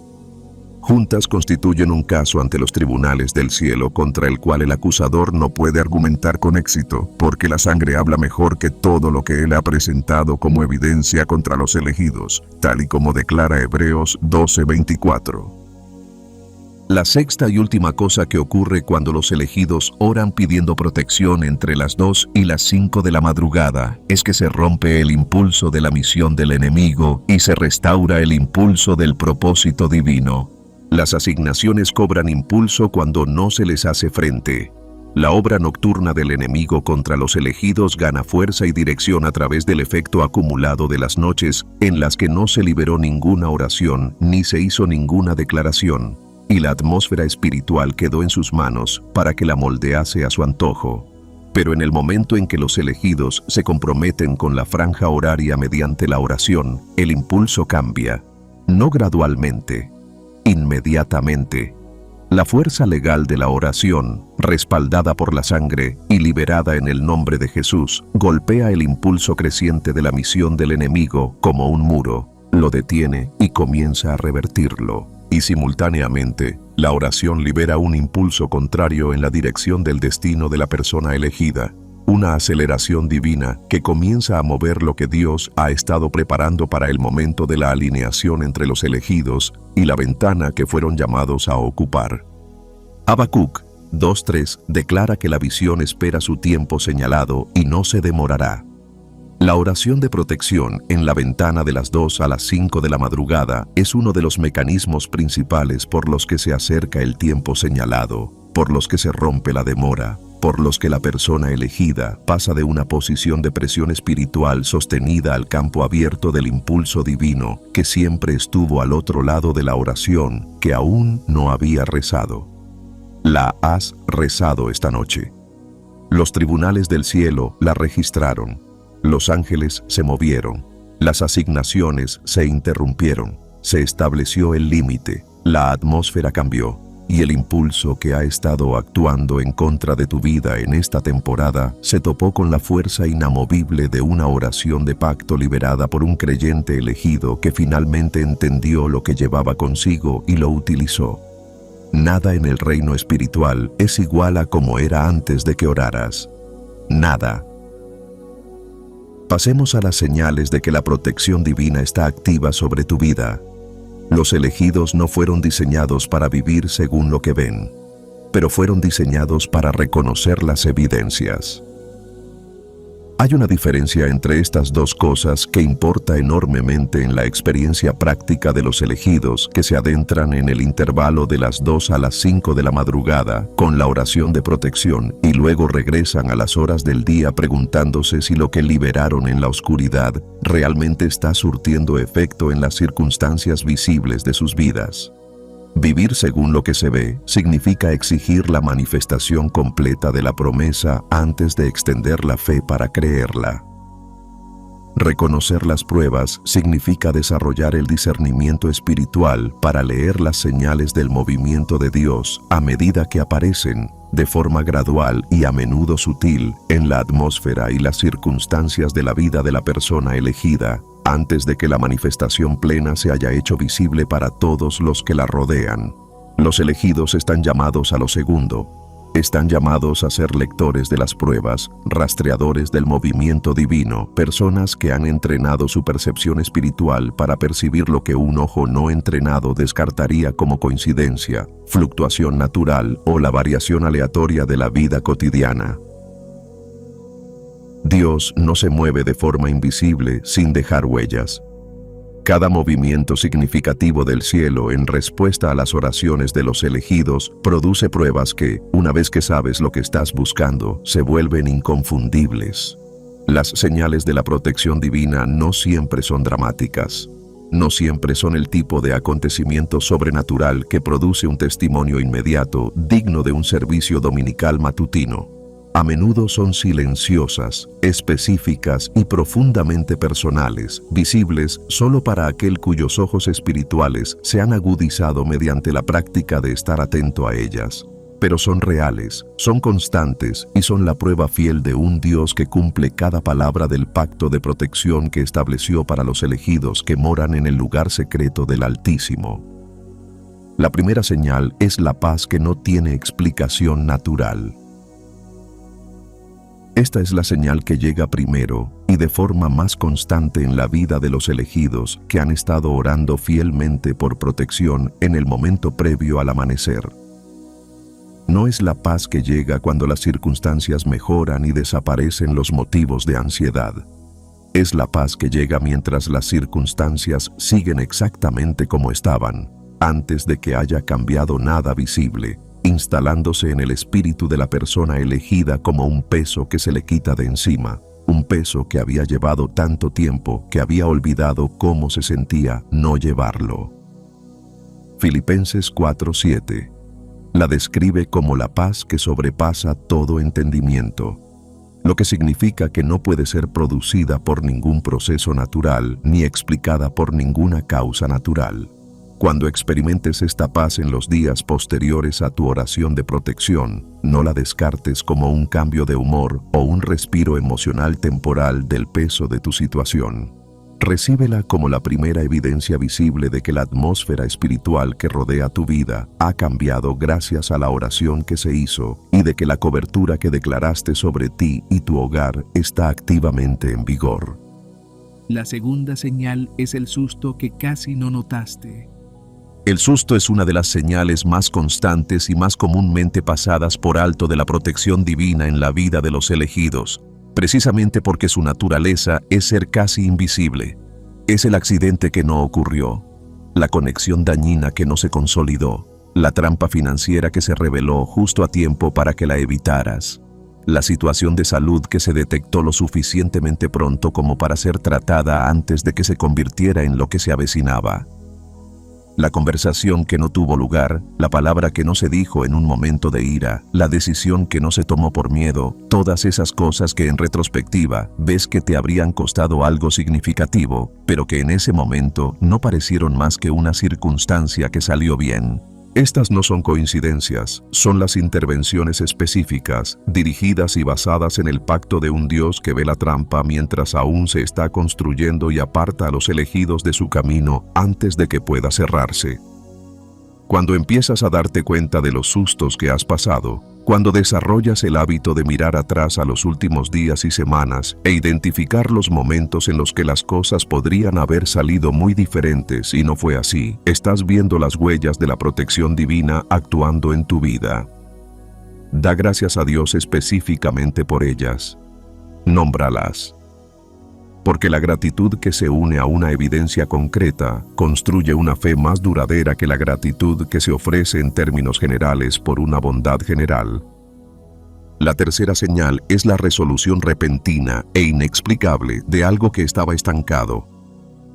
Juntas constituyen un caso ante los tribunales del cielo contra el cual el acusador no puede argumentar con éxito, porque la sangre habla mejor que todo lo que él ha presentado como evidencia contra los elegidos, tal y como declara Hebreos 12:24. La sexta y última cosa que ocurre cuando los elegidos oran pidiendo protección entre las 2 y las 5 de la madrugada es que se rompe el impulso de la misión del enemigo y se restaura el impulso del propósito divino. Las asignaciones cobran impulso cuando no se les hace frente. La obra nocturna del enemigo contra los elegidos gana fuerza y dirección a través del efecto acumulado de las noches en las que no se liberó ninguna oración ni se hizo ninguna declaración, y la atmósfera espiritual quedó en sus manos para que la moldease a su antojo. Pero en el momento en que los elegidos se comprometen con la franja horaria mediante la oración, el impulso cambia, no gradualmente, inmediatamente. La fuerza legal de la oración, respaldada por la sangre y liberada en el nombre de Jesús, golpea el impulso creciente de la misión del enemigo como un muro, lo detiene y comienza a revertirlo. Y simultáneamente, la oración libera un impulso contrario en la dirección del destino de la persona elegida, una aceleración divina que comienza a mover lo que Dios ha estado preparando para el momento de la alineación entre los elegidos y la ventana que fueron llamados a ocupar. Habacuc 2:3 declara que la visión espera su tiempo señalado y no se demorará. La oración de protección en la ventana de las 2 a las 5 de la madrugada es uno de los mecanismos principales por los que se acerca el tiempo señalado, por los que se rompe la demora, por los que la persona elegida pasa de una posición de presión espiritual sostenida al campo abierto del impulso divino que siempre estuvo al otro lado de la oración que aún no había rezado. La has rezado esta noche. Los tribunales del cielo la registraron. Los ángeles se movieron. Las asignaciones se interrumpieron. Se estableció el límite. La atmósfera cambió. Y el impulso que ha estado actuando en contra de tu vida en esta temporada se topó con la fuerza inamovible de una oración de pacto liberada por un creyente elegido que finalmente entendió lo que llevaba consigo y lo utilizó. Nada en el reino espiritual es igual a como era antes de que oraras. Nada. Pasemos a las señales de que la protección divina está activa sobre tu vida. Los elegidos no fueron diseñados para vivir según lo que ven, pero fueron diseñados para reconocer las evidencias. Hay una diferencia entre estas dos cosas que importa enormemente en la experiencia práctica de los elegidos que se adentran en el intervalo de las 2 a las 5 de la madrugada con la oración de protección y luego regresan a las horas del día preguntándose si lo que liberaron en la oscuridad realmente está surtiendo efecto en las circunstancias visibles de sus vidas. Vivir según lo que se ve significa exigir la manifestación completa de la promesa antes de extender la fe para creerla. Reconocer las pruebas significa desarrollar el discernimiento espiritual para leer las señales del movimiento de Dios a medida que aparecen, de forma gradual y a menudo sutil, en la atmósfera y las circunstancias de la vida de la persona elegida, antes de que la manifestación plena se haya hecho visible para todos los que la rodean. Los elegidos están llamados a lo segundo. Están llamados a ser lectores de las pruebas, rastreadores del movimiento divino, personas que han entrenado su percepción espiritual para percibir lo que un ojo no entrenado descartaría como coincidencia, fluctuación natural o la variación aleatoria de la vida cotidiana. Dios no se mueve de forma invisible sin dejar huellas. Cada movimiento significativo del cielo en respuesta a las oraciones de los elegidos produce pruebas que, una vez que sabes lo que estás buscando, se vuelven inconfundibles. Las señales de la protección divina no siempre son dramáticas. No siempre son el tipo de acontecimiento sobrenatural que produce un testimonio inmediato digno de un servicio dominical matutino. A menudo son silenciosas, específicas y profundamente personales, visibles solo para aquel cuyos ojos espirituales se han agudizado mediante la práctica de estar atento a ellas. Pero son reales, son constantes y son la prueba fiel de un Dios que cumple cada palabra del pacto de protección que estableció para los elegidos que moran en el lugar secreto del Altísimo. La primera señal es la paz que no tiene explicación natural. Esta es la señal que llega primero y de forma más constante en la vida de los elegidos que han estado orando fielmente por protección en el momento previo al amanecer. No es la paz que llega cuando las circunstancias mejoran y desaparecen los motivos de ansiedad. Es la paz que llega mientras las circunstancias siguen exactamente como estaban, antes de que haya cambiado nada visible, instalándose en el espíritu de la persona elegida como un peso que se le quita de encima, un peso que había llevado tanto tiempo que había olvidado cómo se sentía no llevarlo. Filipenses 4:7 la describe como la paz que sobrepasa todo entendimiento, lo que significa que no puede ser producida por ningún proceso natural ni explicada por ninguna causa natural. Cuando experimentes esta paz en los días posteriores a tu oración de protección, no la descartes como un cambio de humor o un respiro emocional temporal del peso de tu situación. Recíbela como la primera evidencia visible de que la atmósfera espiritual que rodea tu vida ha cambiado gracias a la oración que se hizo y de que la cobertura que declaraste sobre ti y tu hogar está activamente en vigor. La segunda señal es el susto que casi no notaste. El susto es una de las señales más constantes y más comúnmente pasadas por alto de la protección divina en la vida de los elegidos, precisamente porque su naturaleza es ser casi invisible. Es el accidente que no ocurrió, la conexión dañina que no se consolidó, la trampa financiera que se reveló justo a tiempo para que la evitaras, la situación de salud que se detectó lo suficientemente pronto como para ser tratada antes de que se convirtiera en lo que se avecinaba. La conversación que no tuvo lugar, la palabra que no se dijo en un momento de ira, la decisión que no se tomó por miedo, todas esas cosas que en retrospectiva ves que te habrían costado algo significativo, pero que en ese momento no parecieron más que una circunstancia que salió bien. Estas no son coincidencias, son las intervenciones específicas, dirigidas y basadas en el pacto de un Dios que ve la trampa mientras aún se está construyendo y aparta a los elegidos de su camino antes de que pueda cerrarse. Cuando empiezas a darte cuenta de los sustos que has pasado, cuando desarrollas el hábito de mirar atrás a los últimos días y semanas e identificar los momentos en los que las cosas podrían haber salido muy diferentes y no fue así, estás viendo las huellas de la protección divina actuando en tu vida. Da gracias a Dios específicamente por ellas. Nómbralas. Porque la gratitud que se une a una evidencia concreta construye una fe más duradera que la gratitud que se ofrece en términos generales por una bondad general. La tercera señal es la resolución repentina e inexplicable de algo que estaba estancado.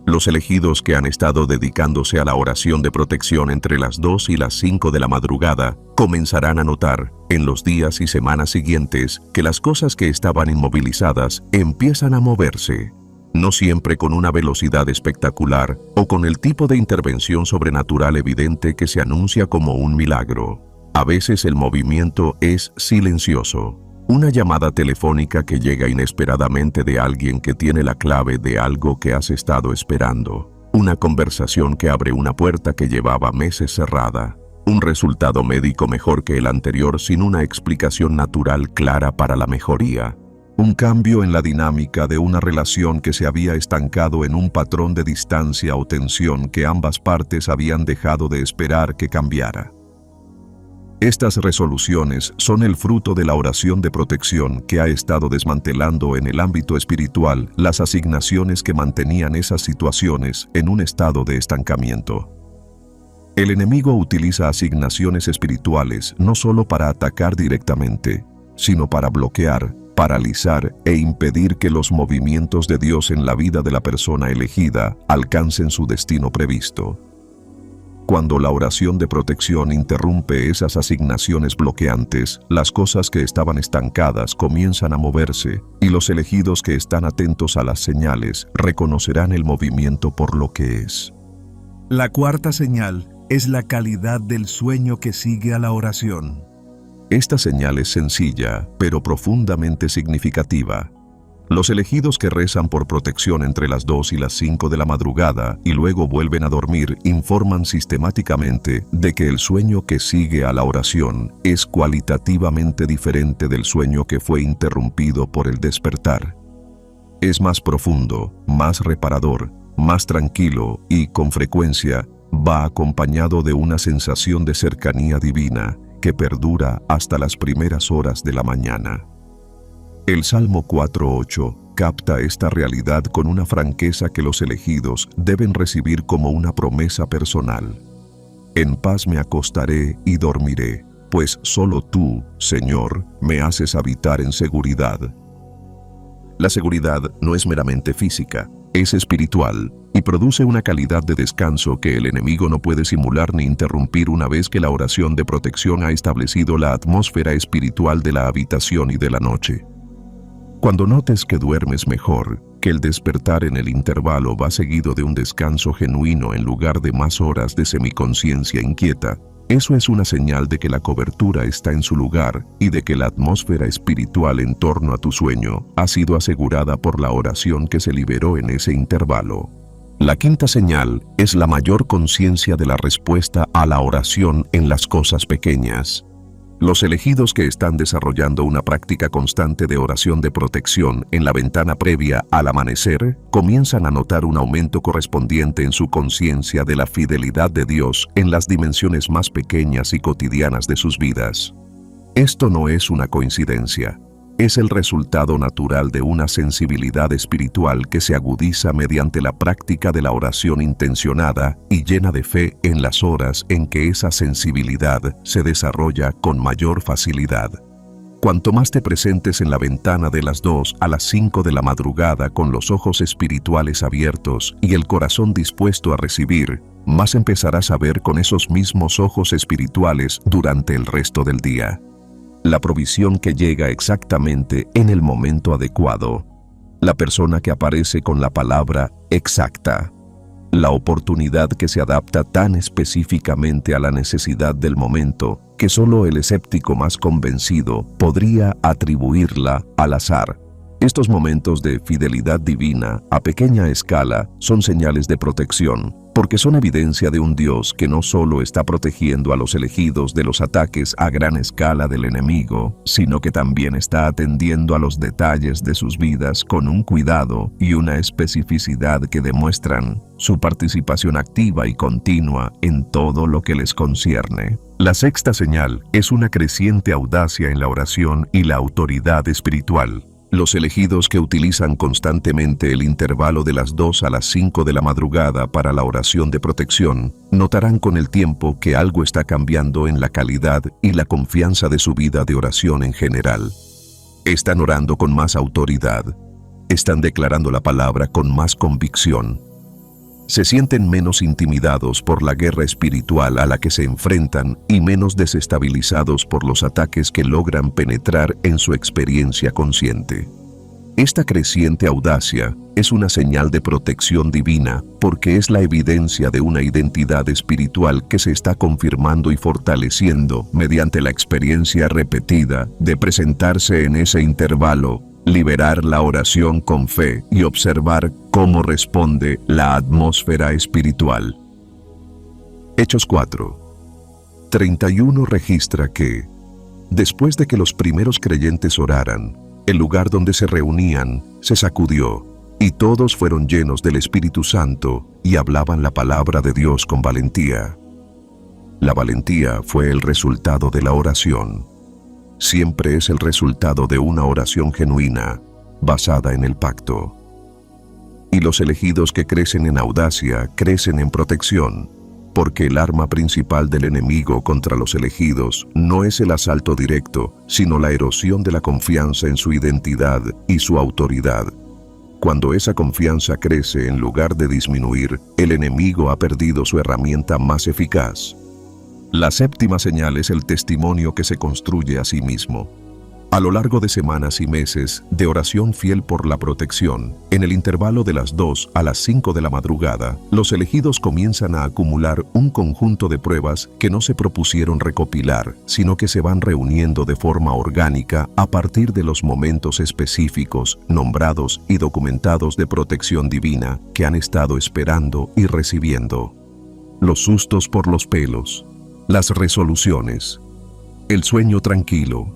Los elegidos que han estado dedicándose a la oración de protección entre las 2 y las 5 de la madrugada comenzarán a notar, en los días y semanas siguientes, que las cosas que estaban inmovilizadas empiezan a moverse. No siempre con una velocidad espectacular o con el tipo de intervención sobrenatural evidente que se anuncia como un milagro. A veces el movimiento es silencioso. Una llamada telefónica que llega inesperadamente de alguien que tiene la clave de algo que has estado esperando. Una conversación que abre una puerta que llevaba meses cerrada. Un resultado médico mejor que el anterior sin una explicación natural clara para la mejoría. Un cambio en la dinámica de una relación que se había estancado en un patrón de distancia o tensión que ambas partes habían dejado de esperar que cambiara. Estas resoluciones son el fruto de la oración de protección que ha estado desmantelando en el ámbito espiritual las asignaciones que mantenían esas situaciones en un estado de estancamiento. El enemigo utiliza asignaciones espirituales no solo para atacar directamente, sino para bloquear, paralizar e impedir que los movimientos de Dios en la vida de la persona elegida alcancen su destino previsto. Cuando la oración de protección interrumpe esas asignaciones bloqueantes, las cosas que estaban estancadas comienzan a moverse, y los elegidos que están atentos a las señales reconocerán el movimiento por lo que es. La cuarta señal es la calidad del sueño que sigue a la oración. Esta señal es sencilla, pero profundamente significativa. Los elegidos que rezan por protección entre las 2 y las 5 de la madrugada y luego vuelven a dormir informan sistemáticamente de que el sueño que sigue a la oración es cualitativamente diferente del sueño que fue interrumpido por el despertar. Es más profundo, más reparador, más tranquilo y, con frecuencia, va acompañado de una sensación de cercanía divina que perdura hasta las primeras horas de la mañana. El Salmo 4:8 capta esta realidad con una franqueza que los elegidos deben recibir como una promesa personal. En paz me acostaré y dormiré, pues solo tú, Señor, me haces habitar en seguridad. La seguridad no es meramente física, es espiritual y produce una calidad de descanso que el enemigo no puede simular ni interrumpir una vez que la oración de protección ha establecido la atmósfera espiritual de la habitación y de la noche. Cuando notes que duermes mejor, que el despertar en el intervalo va seguido de un descanso genuino en lugar de más horas de semiconciencia inquieta, eso es una señal de que la cobertura está en su lugar y de que la atmósfera espiritual en torno a tu sueño ha sido asegurada por la oración que se liberó en ese intervalo. La quinta señal es la mayor conciencia de la respuesta a la oración en las cosas pequeñas. Los elegidos que están desarrollando una práctica constante de oración de protección en la ventana previa al amanecer, comienzan a notar un aumento correspondiente en su conciencia de la fidelidad de Dios en las dimensiones más pequeñas y cotidianas de sus vidas. Esto no es una coincidencia. Es el resultado natural de una sensibilidad espiritual que se agudiza mediante la práctica de la oración intencionada y llena de fe en las horas en que esa sensibilidad se desarrolla con mayor facilidad. Cuanto más te presentes en la ventana de las 2 a las 5 de la madrugada con los ojos espirituales abiertos y el corazón dispuesto a recibir, más empezarás a ver con esos mismos ojos espirituales durante el resto del día. La provisión que llega exactamente en el momento adecuado. La persona que aparece con la palabra exacta. La oportunidad que se adapta tan específicamente a la necesidad del momento que solo el escéptico más convencido podría atribuirla al azar. Estos momentos de fidelidad divina a pequeña escala son señales de protección, porque son evidencia de un Dios que no solo está protegiendo a los elegidos de los ataques a gran escala del enemigo, sino que también está atendiendo a los detalles de sus vidas con un cuidado y una especificidad que demuestran su participación activa y continua en todo lo que les concierne. La sexta señal es una creciente audacia en la oración y la autoridad espiritual. Los elegidos que utilizan constantemente el intervalo de las 2 a las 5 de la madrugada para la oración de protección, notarán con el tiempo que algo está cambiando en la calidad y la confianza de su vida de oración en general. Están orando con más autoridad. Están declarando la palabra con más convicción. Se sienten menos intimidados por la guerra espiritual a la que se enfrentan y menos desestabilizados por los ataques que logran penetrar en su experiencia consciente. Esta creciente audacia es una señal de protección divina porque es la evidencia de una identidad espiritual que se está confirmando y fortaleciendo mediante la experiencia repetida de presentarse en ese intervalo, liberar la oración con fe y observar cómo responde la atmósfera espiritual. Hechos 4:31 registra que, después de que los primeros creyentes oraran, el lugar donde se reunían se sacudió, y todos fueron llenos del Espíritu Santo y hablaban la palabra de Dios con valentía. La valentía fue el resultado de la oración. Siempre es el resultado de una oración genuina, basada en el pacto. Y los elegidos que crecen en audacia, crecen en protección, porque el arma principal del enemigo contra los elegidos no es el asalto directo, sino la erosión de la confianza en su identidad y su autoridad. Cuando esa confianza crece en lugar de disminuir, el enemigo ha perdido su herramienta más eficaz. La séptima señal es el testimonio que se construye a sí mismo. A lo largo de semanas y meses de oración fiel por la protección, en el intervalo de las 2 a las 5 de la madrugada, los elegidos comienzan a acumular un conjunto de pruebas que no se propusieron recopilar, sino que se van reuniendo de forma orgánica a partir de los momentos específicos, nombrados y documentados de protección divina que han estado esperando y recibiendo. Los sustos por los pelos, las resoluciones, el sueño tranquilo,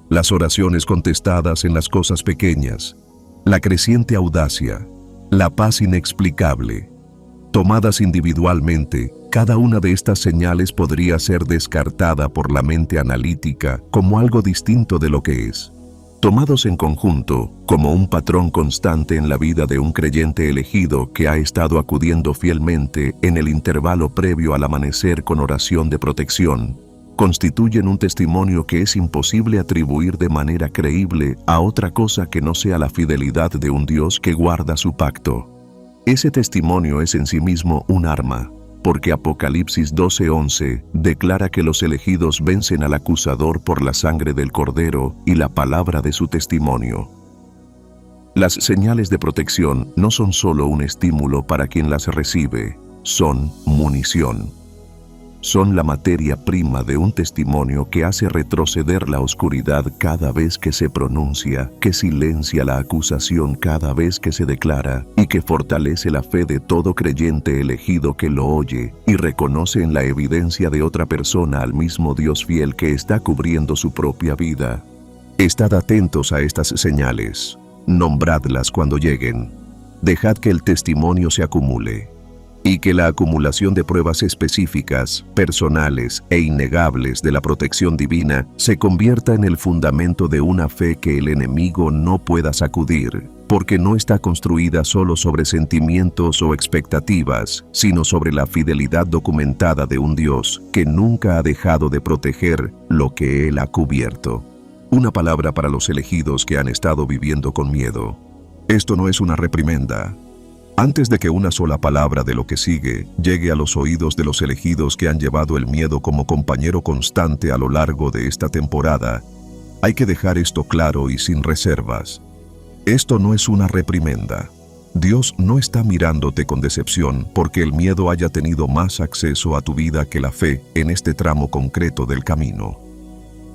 las oraciones contestadas en las cosas pequeñas, la creciente audacia, la paz inexplicable. Tomadas individualmente, cada una de estas señales podría ser descartada por la mente analítica como algo distinto de lo que es. Tomados en conjunto, como un patrón constante en la vida de un creyente elegido que ha estado acudiendo fielmente en el intervalo previo al amanecer con oración de protección, constituyen un testimonio que es imposible atribuir de manera creíble a otra cosa que no sea la fidelidad de un Dios que guarda su pacto. Ese testimonio es en sí mismo un arma, porque Apocalipsis 12:11 declara que los elegidos vencen al acusador por la sangre del Cordero y la palabra de su testimonio. Las señales de protección no son solo un estímulo para quien las recibe, son munición. Son la materia prima de un testimonio que hace retroceder la oscuridad cada vez que se pronuncia, que silencia la acusación cada vez que se declara y que fortalece la fe de todo creyente elegido que lo oye y reconoce en la evidencia de otra persona al mismo Dios fiel que está cubriendo su propia vida. Estad atentos a estas señales, nombradlas cuando lleguen, dejad que el testimonio se acumule. Y que la acumulación de pruebas específicas, personales e innegables de la protección divina se convierta en el fundamento de una fe que el enemigo no pueda sacudir, porque no está construida solo sobre sentimientos o expectativas, sino sobre la fidelidad documentada de un Dios que nunca ha dejado de proteger lo que Él ha cubierto. Una palabra para los elegidos que han estado viviendo con miedo. Esto no es una reprimenda. Antes de que una sola palabra de lo que sigue llegue a los oídos de los elegidos que han llevado el miedo como compañero constante a lo largo de esta temporada, hay que dejar esto claro y sin reservas. Esto no es una reprimenda. Dios no está mirándote con decepción porque el miedo haya tenido más acceso a tu vida que la fe en este tramo concreto del camino.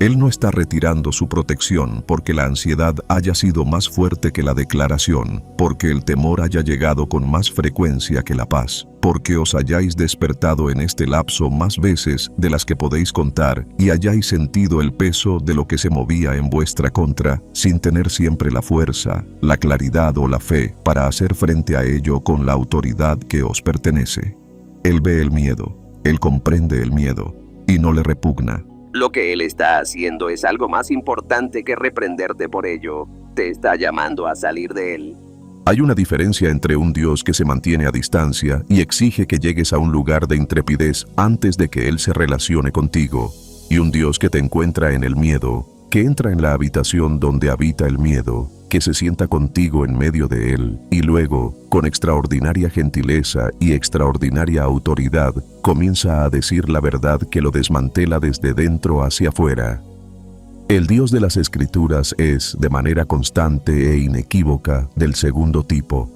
Él no está retirando su protección porque la ansiedad haya sido más fuerte que la declaración, porque el temor haya llegado con más frecuencia que la paz, porque os hayáis despertado en este lapso más veces de las que podéis contar y hayáis sentido el peso de lo que se movía en vuestra contra, sin tener siempre la fuerza, la claridad o la fe para hacer frente a ello con la autoridad que os pertenece. Él ve el miedo, Él comprende el miedo y no le repugna. Lo que Él está haciendo es algo más importante que reprenderte por ello. Te está llamando a salir de Él. Hay una diferencia entre un Dios que se mantiene a distancia y exige que llegues a un lugar de intrepidez antes de que Él se relacione contigo, y un Dios que te encuentra en el miedo, que entra en la habitación donde habita el miedo, que se sienta contigo en medio de él, y luego, con extraordinaria gentileza y extraordinaria autoridad, comienza a decir la verdad que lo desmantela desde dentro hacia afuera. El Dios de las Escrituras es, de manera constante e inequívoca, del segundo tipo.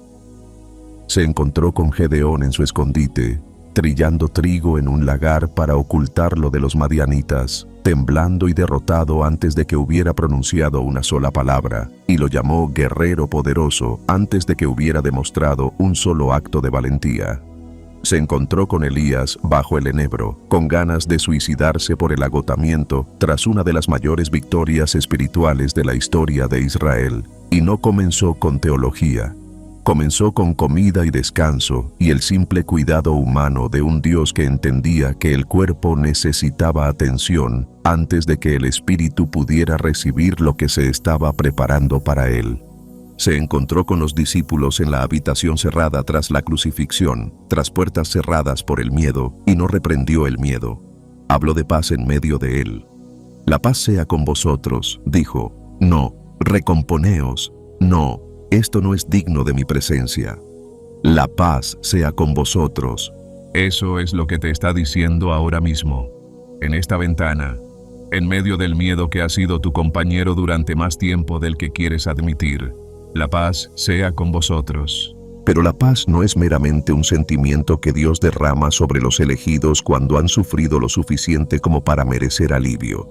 Se encontró con Gedeón en su escondite, trillando trigo en un lagar para ocultarlo de los madianitas, temblando y derrotado antes de que hubiera pronunciado una sola palabra, y lo llamó guerrero poderoso antes de que hubiera demostrado un solo acto de valentía. Se encontró con Elías bajo el enebro, con ganas de suicidarse por el agotamiento tras una de las mayores victorias espirituales de la historia de Israel, y no comenzó con teología. Comenzó con comida y descanso y el simple cuidado humano de un Dios que entendía que el cuerpo necesitaba atención antes de que el espíritu pudiera recibir lo que se estaba preparando para él. Se encontró con los discípulos en la habitación cerrada tras la crucifixión, tras puertas cerradas por el miedo, y no reprendió el miedo. Habló de paz en medio de él. La paz sea con vosotros, dijo. No, recomponeos. No, esto no es digno de mi presencia. La paz sea con vosotros. Eso es lo que te está diciendo ahora mismo, en esta ventana, en medio del miedo que ha sido tu compañero durante más tiempo del que quieres admitir. La paz sea con vosotros. Pero la paz no es meramente un sentimiento que Dios derrama sobre los elegidos cuando han sufrido lo suficiente como para merecer alivio.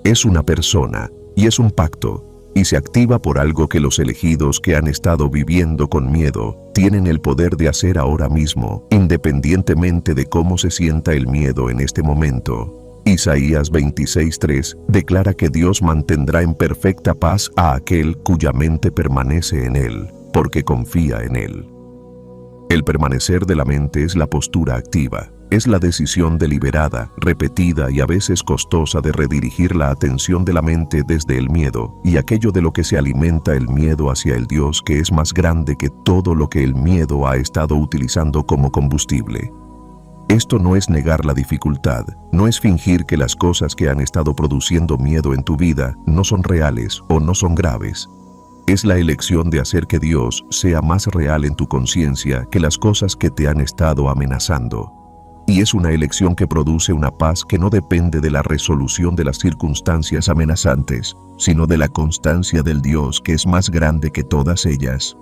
Es una persona y es un pacto, y se activa por algo que los elegidos que han estado viviendo con miedo tienen el poder de hacer ahora mismo, independientemente de cómo se sienta el miedo en este momento. Isaías 26:3 declara que Dios mantendrá en perfecta paz a aquel cuya mente permanece en Él, porque confía en Él. El permanecer de la mente es la postura activa, es la decisión deliberada, repetida y a veces costosa de redirigir la atención de la mente desde el miedo y aquello de lo que se alimenta el miedo hacia el Dios que es más grande que todo lo que el miedo ha estado utilizando como combustible. Esto no es negar la dificultad, no es fingir que las cosas que han estado produciendo miedo en tu vida no son reales o no son graves. Es la elección de hacer que Dios sea más real en tu conciencia que las cosas que te han estado amenazando. Y es una elección que produce una paz que no depende de la resolución de las circunstancias amenazantes, sino de la constancia del Dios que es más grande que todas ellas.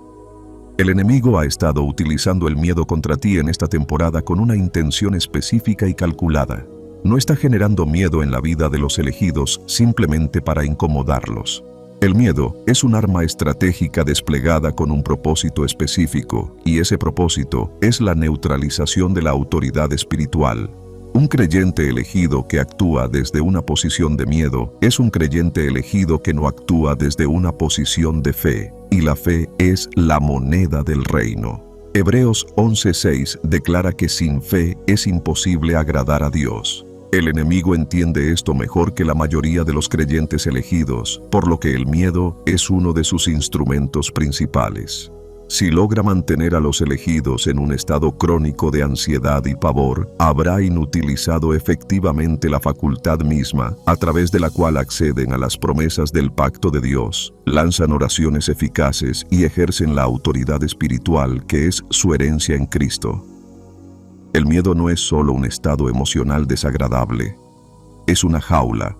El enemigo ha estado utilizando el miedo contra ti en esta temporada con una intención específica y calculada. No está generando miedo en la vida de los elegidos simplemente para incomodarlos. El miedo es un arma estratégica desplegada con un propósito específico, y ese propósito es la neutralización de la autoridad espiritual. Un creyente elegido que actúa desde una posición de miedo es un creyente elegido que no actúa desde una posición de fe, y la fe es la moneda del reino. Hebreos 11:6 declara que sin fe es imposible agradar a Dios. El enemigo entiende esto mejor que la mayoría de los creyentes elegidos, por lo que el miedo es uno de sus instrumentos principales. Si logra mantener a los elegidos en un estado crónico de ansiedad y pavor, habrá inutilizado efectivamente la facultad misma, a través de la cual acceden a las promesas del pacto de Dios, lanzan oraciones eficaces y ejercen la autoridad espiritual que es su herencia en Cristo. El miedo no es solo un estado emocional desagradable, es una jaula.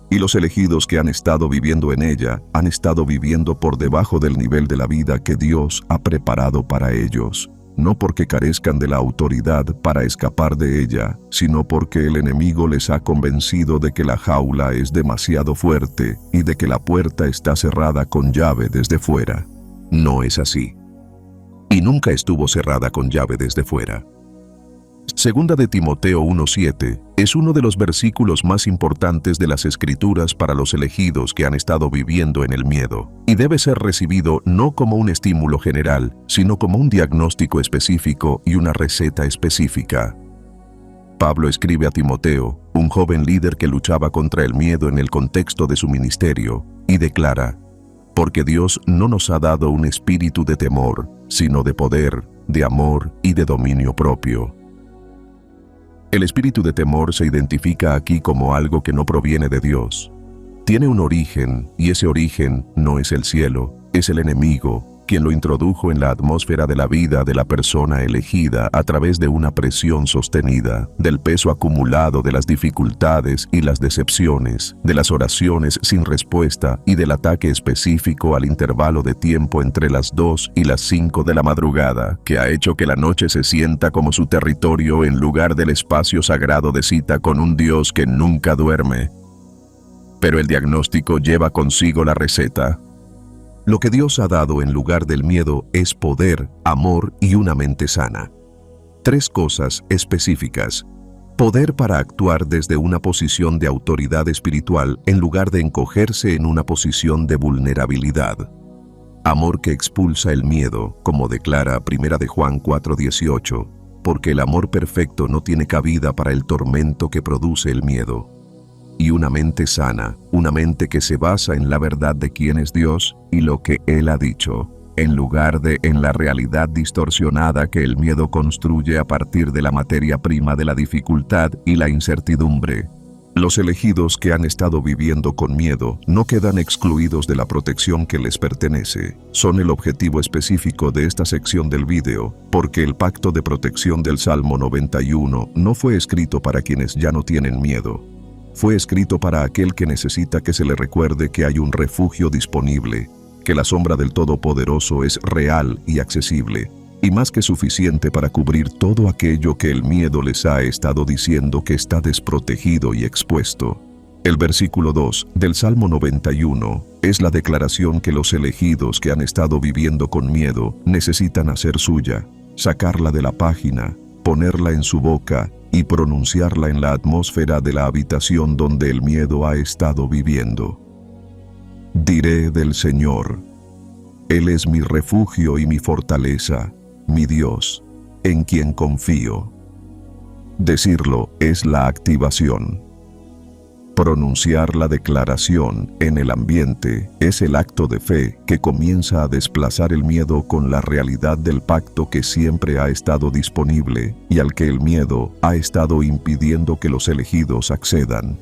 Y los elegidos que han estado viviendo en ella han estado viviendo por debajo del nivel de la vida que Dios ha preparado para ellos, no porque carezcan de la autoridad para escapar de ella, sino porque el enemigo les ha convencido de que la jaula es demasiado fuerte y de que la puerta está cerrada con llave desde fuera. No es así. Y nunca estuvo cerrada con llave desde fuera. Segunda de Timoteo 1:7 es uno de los versículos más importantes de las Escrituras para los elegidos que han estado viviendo en el miedo, y debe ser recibido no como un estímulo general, sino como un diagnóstico específico y una receta específica. Pablo escribe a Timoteo, un joven líder que luchaba contra el miedo en el contexto de su ministerio, y declara: porque Dios no nos ha dado un espíritu de temor, sino de poder, de amor y de dominio propio. El espíritu de temor se identifica aquí como algo que no proviene de Dios. Tiene un origen, y ese origen no es el cielo, es el enemigo, quien lo introdujo en la atmósfera de la vida de la persona elegida a través de una presión sostenida, del peso acumulado de las dificultades y las decepciones, de las oraciones sin respuesta y del ataque específico al intervalo de tiempo entre las 2 y las 5 de la madrugada, que ha hecho que la noche se sienta como su territorio en lugar del espacio sagrado de cita con un Dios que nunca duerme. Pero el diagnóstico lleva consigo la receta. Lo que Dios ha dado en lugar del miedo es poder, amor y una mente sana. 3 cosas específicas. Poder para actuar desde una posición de autoridad espiritual en lugar de encogerse en una posición de vulnerabilidad. Amor que expulsa el miedo, como declara 1 de Juan 4:18, porque el amor perfecto no tiene cabida para el tormento que produce el miedo. Y una mente sana, una mente que se basa en la verdad de quién es Dios y lo que Él ha dicho, en lugar de en la realidad distorsionada que el miedo construye a partir de la materia prima de la dificultad y la incertidumbre. Los elegidos que han estado viviendo con miedo no quedan excluidos de la protección que les pertenece. Son el objetivo específico de esta sección del video, porque el pacto de protección del Salmo 91 no fue escrito para quienes ya no tienen miedo. Fue escrito para aquel que necesita que se le recuerde que hay un refugio disponible, que la sombra del Todopoderoso es real y accesible, y más que suficiente para cubrir todo aquello que el miedo les ha estado diciendo que está desprotegido y expuesto. El versículo 2 del Salmo 91 es la declaración que los elegidos que han estado viviendo con miedo necesitan hacer suya, sacarla de la página, ponerla en su boca y pronunciarla en la atmósfera de la habitación donde el miedo ha estado viviendo. Diré del Señor: Él es mi refugio y mi fortaleza, mi Dios, en quien confío. Decirlo es la activación. Pronunciar la declaración en el ambiente es el acto de fe que comienza a desplazar el miedo con la realidad del pacto que siempre ha estado disponible y al que el miedo ha estado impidiendo que los elegidos accedan.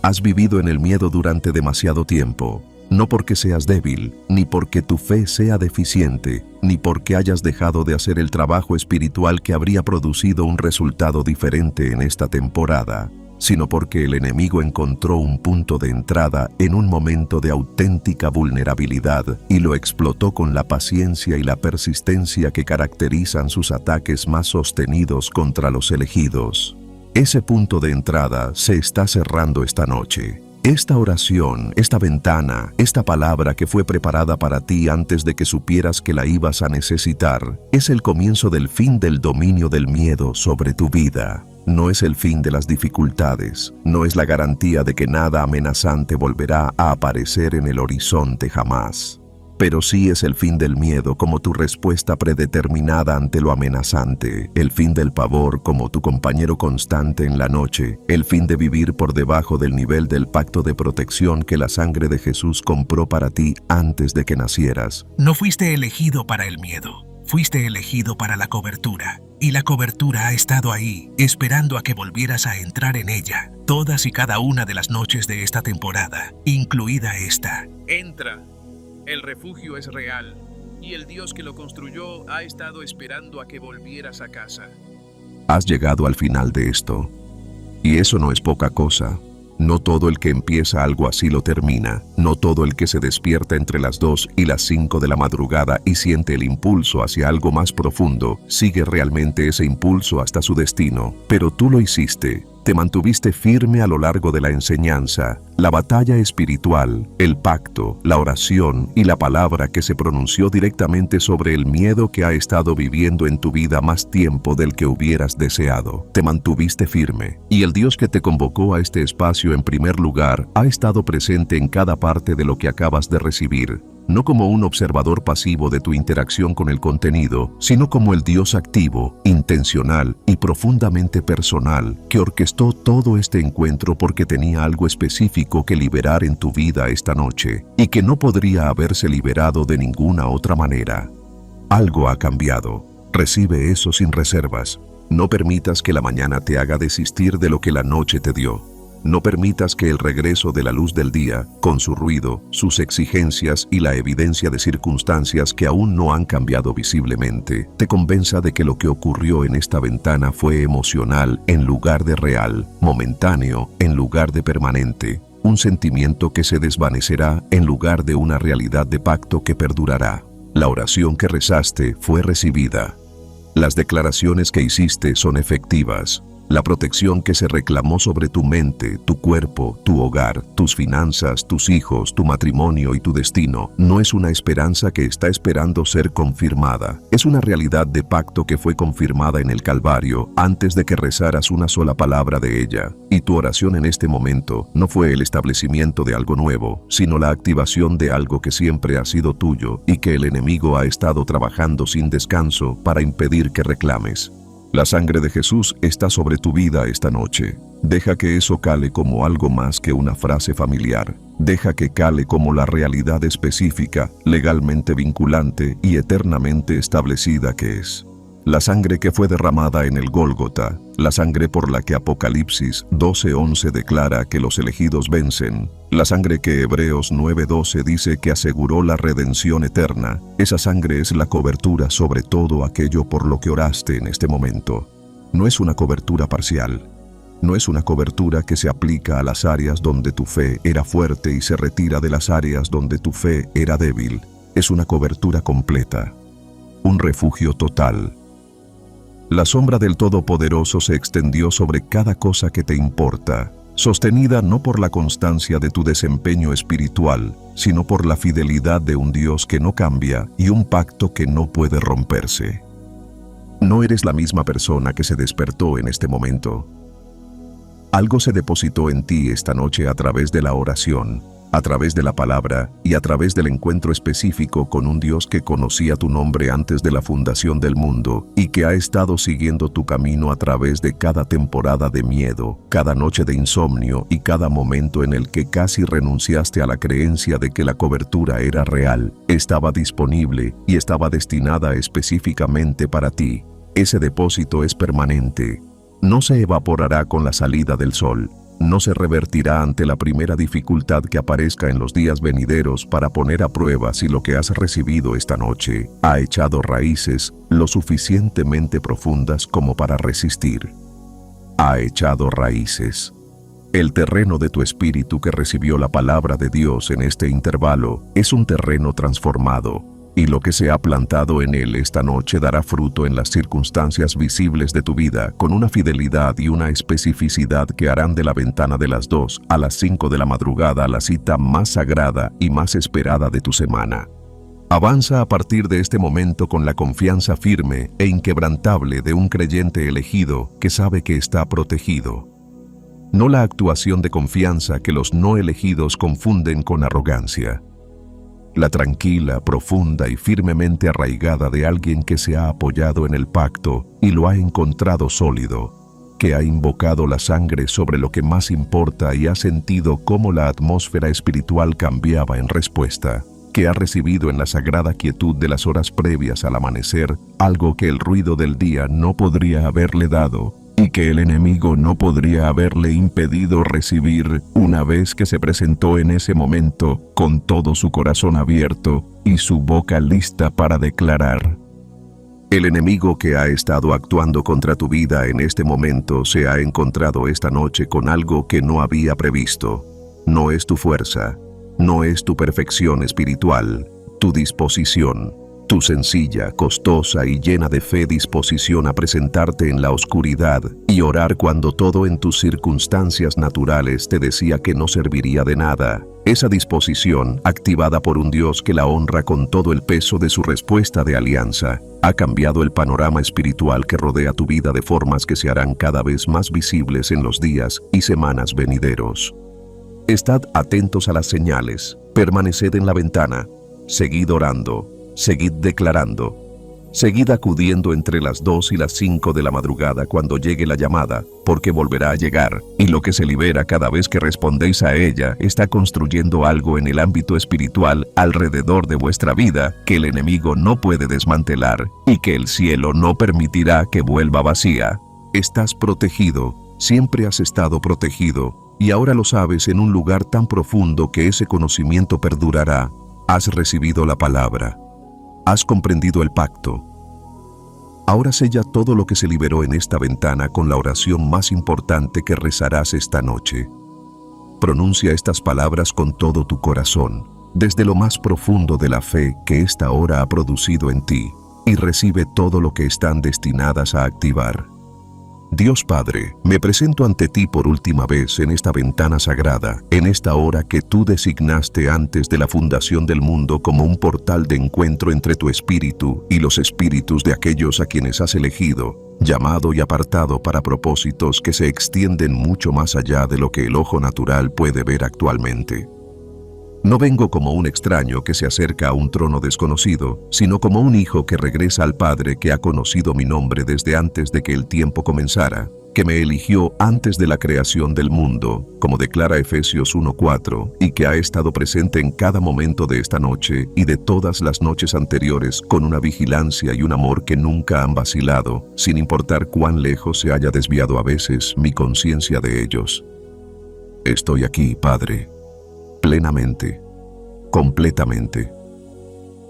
Has vivido en el miedo durante demasiado tiempo. No porque seas débil, ni porque tu fe sea deficiente, ni porque hayas dejado de hacer el trabajo espiritual que habría producido un resultado diferente en esta temporada, sino porque el enemigo encontró un punto de entrada en un momento de auténtica vulnerabilidad y lo explotó con la paciencia y la persistencia que caracterizan sus ataques más sostenidos contra los elegidos. Ese punto de entrada se está cerrando esta noche. Esta oración, esta ventana, esta palabra que fue preparada para ti antes de que supieras que la ibas a necesitar, es el comienzo del fin del dominio del miedo sobre tu vida. No es el fin de las dificultades, no es la garantía de que nada amenazante volverá a aparecer en el horizonte jamás. Pero sí es el fin del miedo como tu respuesta predeterminada ante lo amenazante, el fin del pavor como tu compañero constante en la noche, el fin de vivir por debajo del nivel del pacto de protección que la sangre de Jesús compró para ti antes de que nacieras. No fuiste elegido para el miedo, fuiste elegido para la cobertura. Y la cobertura ha estado ahí, esperando a que volvieras a entrar en ella, todas y cada una de las noches de esta temporada, incluida esta. Entra. El refugio es real, y el Dios que lo construyó ha estado esperando a que volvieras a casa. Has llegado al final de esto. Y eso no es poca cosa. No todo el que empieza algo así lo termina. No todo el que se despierta entre las 2 y las 5 de la madrugada y siente el impulso hacia algo más profundo, sigue realmente ese impulso hasta su destino. Pero tú lo hiciste. Te mantuviste firme a lo largo de la enseñanza, la batalla espiritual, el pacto, la oración y la palabra que se pronunció directamente sobre el miedo que ha estado viviendo en tu vida más tiempo del que hubieras deseado. Te mantuviste firme, y el Dios que te convocó a este espacio en primer lugar ha estado presente en cada parte de lo que acabas de recibir. No como un observador pasivo de tu interacción con el contenido, sino como el Dios activo, intencional y profundamente personal que orquestó todo este encuentro porque tenía algo específico que liberar en tu vida esta noche y que no podría haberse liberado de ninguna otra manera. Algo ha cambiado. Recibe eso sin reservas. No permitas que la mañana te haga desistir de lo que la noche te dio. No permitas que el regreso de la luz del día, con su ruido, sus exigencias y la evidencia de circunstancias que aún no han cambiado visiblemente, te convenza de que lo que ocurrió en esta ventana fue emocional en lugar de real, momentáneo en lugar de permanente, un sentimiento que se desvanecerá en lugar de una realidad de pacto que perdurará. La oración que rezaste fue recibida. Las declaraciones que hiciste son efectivas. La protección que se reclamó sobre tu mente, tu cuerpo, tu hogar, tus finanzas, tus hijos, tu matrimonio y tu destino no es una esperanza que está esperando ser confirmada. Es una realidad de pacto que fue confirmada en el Calvario antes de que rezaras una sola palabra de ella. Y tu oración en este momento no fue el establecimiento de algo nuevo, sino la activación de algo que siempre ha sido tuyo y que el enemigo ha estado trabajando sin descanso para impedir que reclames. La sangre de Jesús está sobre tu vida esta noche. Deja que eso cale como algo más que una frase familiar. Deja que cale como la realidad específica, legalmente vinculante y eternamente establecida que es. La sangre que fue derramada en el Gólgota, la sangre por la que Apocalipsis 12:11 declara que los elegidos vencen, la sangre que Hebreos 9:12 dice que aseguró la redención eterna, esa sangre es la cobertura sobre todo aquello por lo que oraste en este momento. No es una cobertura parcial. No es una cobertura que se aplica a las áreas donde tu fe era fuerte y se retira de las áreas donde tu fe era débil. Es una cobertura completa. Un refugio total. La sombra del Todopoderoso se extendió sobre cada cosa que te importa, sostenida no por la constancia de tu desempeño espiritual, sino por la fidelidad de un Dios que no cambia y un pacto que no puede romperse. No eres la misma persona que se despertó en este momento. Algo se depositó en ti esta noche a través de la oración, a través de la palabra y a través del encuentro específico con un Dios que conocía tu nombre antes de la fundación del mundo y que ha estado siguiendo tu camino a través de cada temporada de miedo, cada noche de insomnio y cada momento en el que casi renunciaste a la creencia de que la cobertura era real, estaba disponible y estaba destinada específicamente para ti. Ese depósito es permanente. No se evaporará con la salida del sol. no se revertirá ante la primera dificultad que aparezca en los días venideros para poner a prueba si lo que has recibido esta noche ha echado raíces lo suficientemente profundas como para resistir. Ha echado raíces. El terreno de tu espíritu que recibió la palabra de Dios en este intervalo es un terreno transformado, y lo que se ha plantado en él esta noche dará fruto en las circunstancias visibles de tu vida con una fidelidad y una especificidad que harán de la ventana de las 2 a las 5 de la madrugada la cita más sagrada y más esperada de tu semana. Avanza a partir de este momento con la confianza firme e inquebrantable de un creyente elegido que sabe que está protegido. No la actuación de confianza que los no elegidos confunden con arrogancia. La tranquila, profunda y firmemente arraigada de alguien que se ha apoyado en el pacto y lo ha encontrado sólido, que ha invocado la sangre sobre lo que más importa y ha sentido cómo la atmósfera espiritual cambiaba en respuesta, que ha recibido en la sagrada quietud de las horas previas al amanecer algo que el ruido del día no podría haberle dado, y que el enemigo no podría haberle impedido recibir una vez que se presentó en ese momento con todo su corazón abierto y su boca lista para declarar. El enemigo que ha estado actuando contra tu vida en este momento se ha encontrado esta noche con algo que no había previsto. No es tu fuerza, no es tu perfección espiritual, tu disposición. Tu sencilla, costosa y llena de fe disposición a presentarte en la oscuridad y orar cuando todo en tus circunstancias naturales te decía que no serviría de nada. Esa disposición, activada por un Dios que la honra con todo el peso de su respuesta de alianza, ha cambiado el panorama espiritual que rodea tu vida de formas que se harán cada vez más visibles en los días y semanas venideros. Estad atentos a las señales, permaneced en la ventana, seguid orando. Seguid declarando, seguid acudiendo entre las 2 y las 5 de la madrugada cuando llegue la llamada, porque volverá a llegar, y lo que se libera cada vez que respondéis a ella está construyendo algo en el ámbito espiritual alrededor de vuestra vida que el enemigo no puede desmantelar y que el cielo no permitirá que vuelva vacía. Estás protegido, siempre has estado protegido, y ahora lo sabes en un lugar tan profundo que ese conocimiento perdurará. Has recibido la palabra. Has comprendido el pacto. Ahora sella todo lo que se liberó en esta ventana con la oración más importante que rezarás esta noche. Pronuncia estas palabras con todo tu corazón, desde lo más profundo de la fe que esta hora ha producido en ti, y recibe todo lo que están destinadas a activar. Dios Padre, me presento ante ti por última vez en esta ventana sagrada, en esta hora que tú designaste antes de la fundación del mundo como un portal de encuentro entre tu espíritu y los espíritus de aquellos a quienes has elegido, llamado y apartado para propósitos que se extienden mucho más allá de lo que el ojo natural puede ver actualmente. No vengo como un extraño que se acerca a un trono desconocido, sino como un hijo que regresa al Padre que ha conocido mi nombre desde antes de que el tiempo comenzara, que me eligió antes de la creación del mundo, como declara Efesios 1:4, y que ha estado presente en cada momento de esta noche y de todas las noches anteriores con una vigilancia y un amor que nunca han vacilado, sin importar cuán lejos se haya desviado a veces mi conciencia de ellos. Estoy aquí, Padre, plenamente, completamente,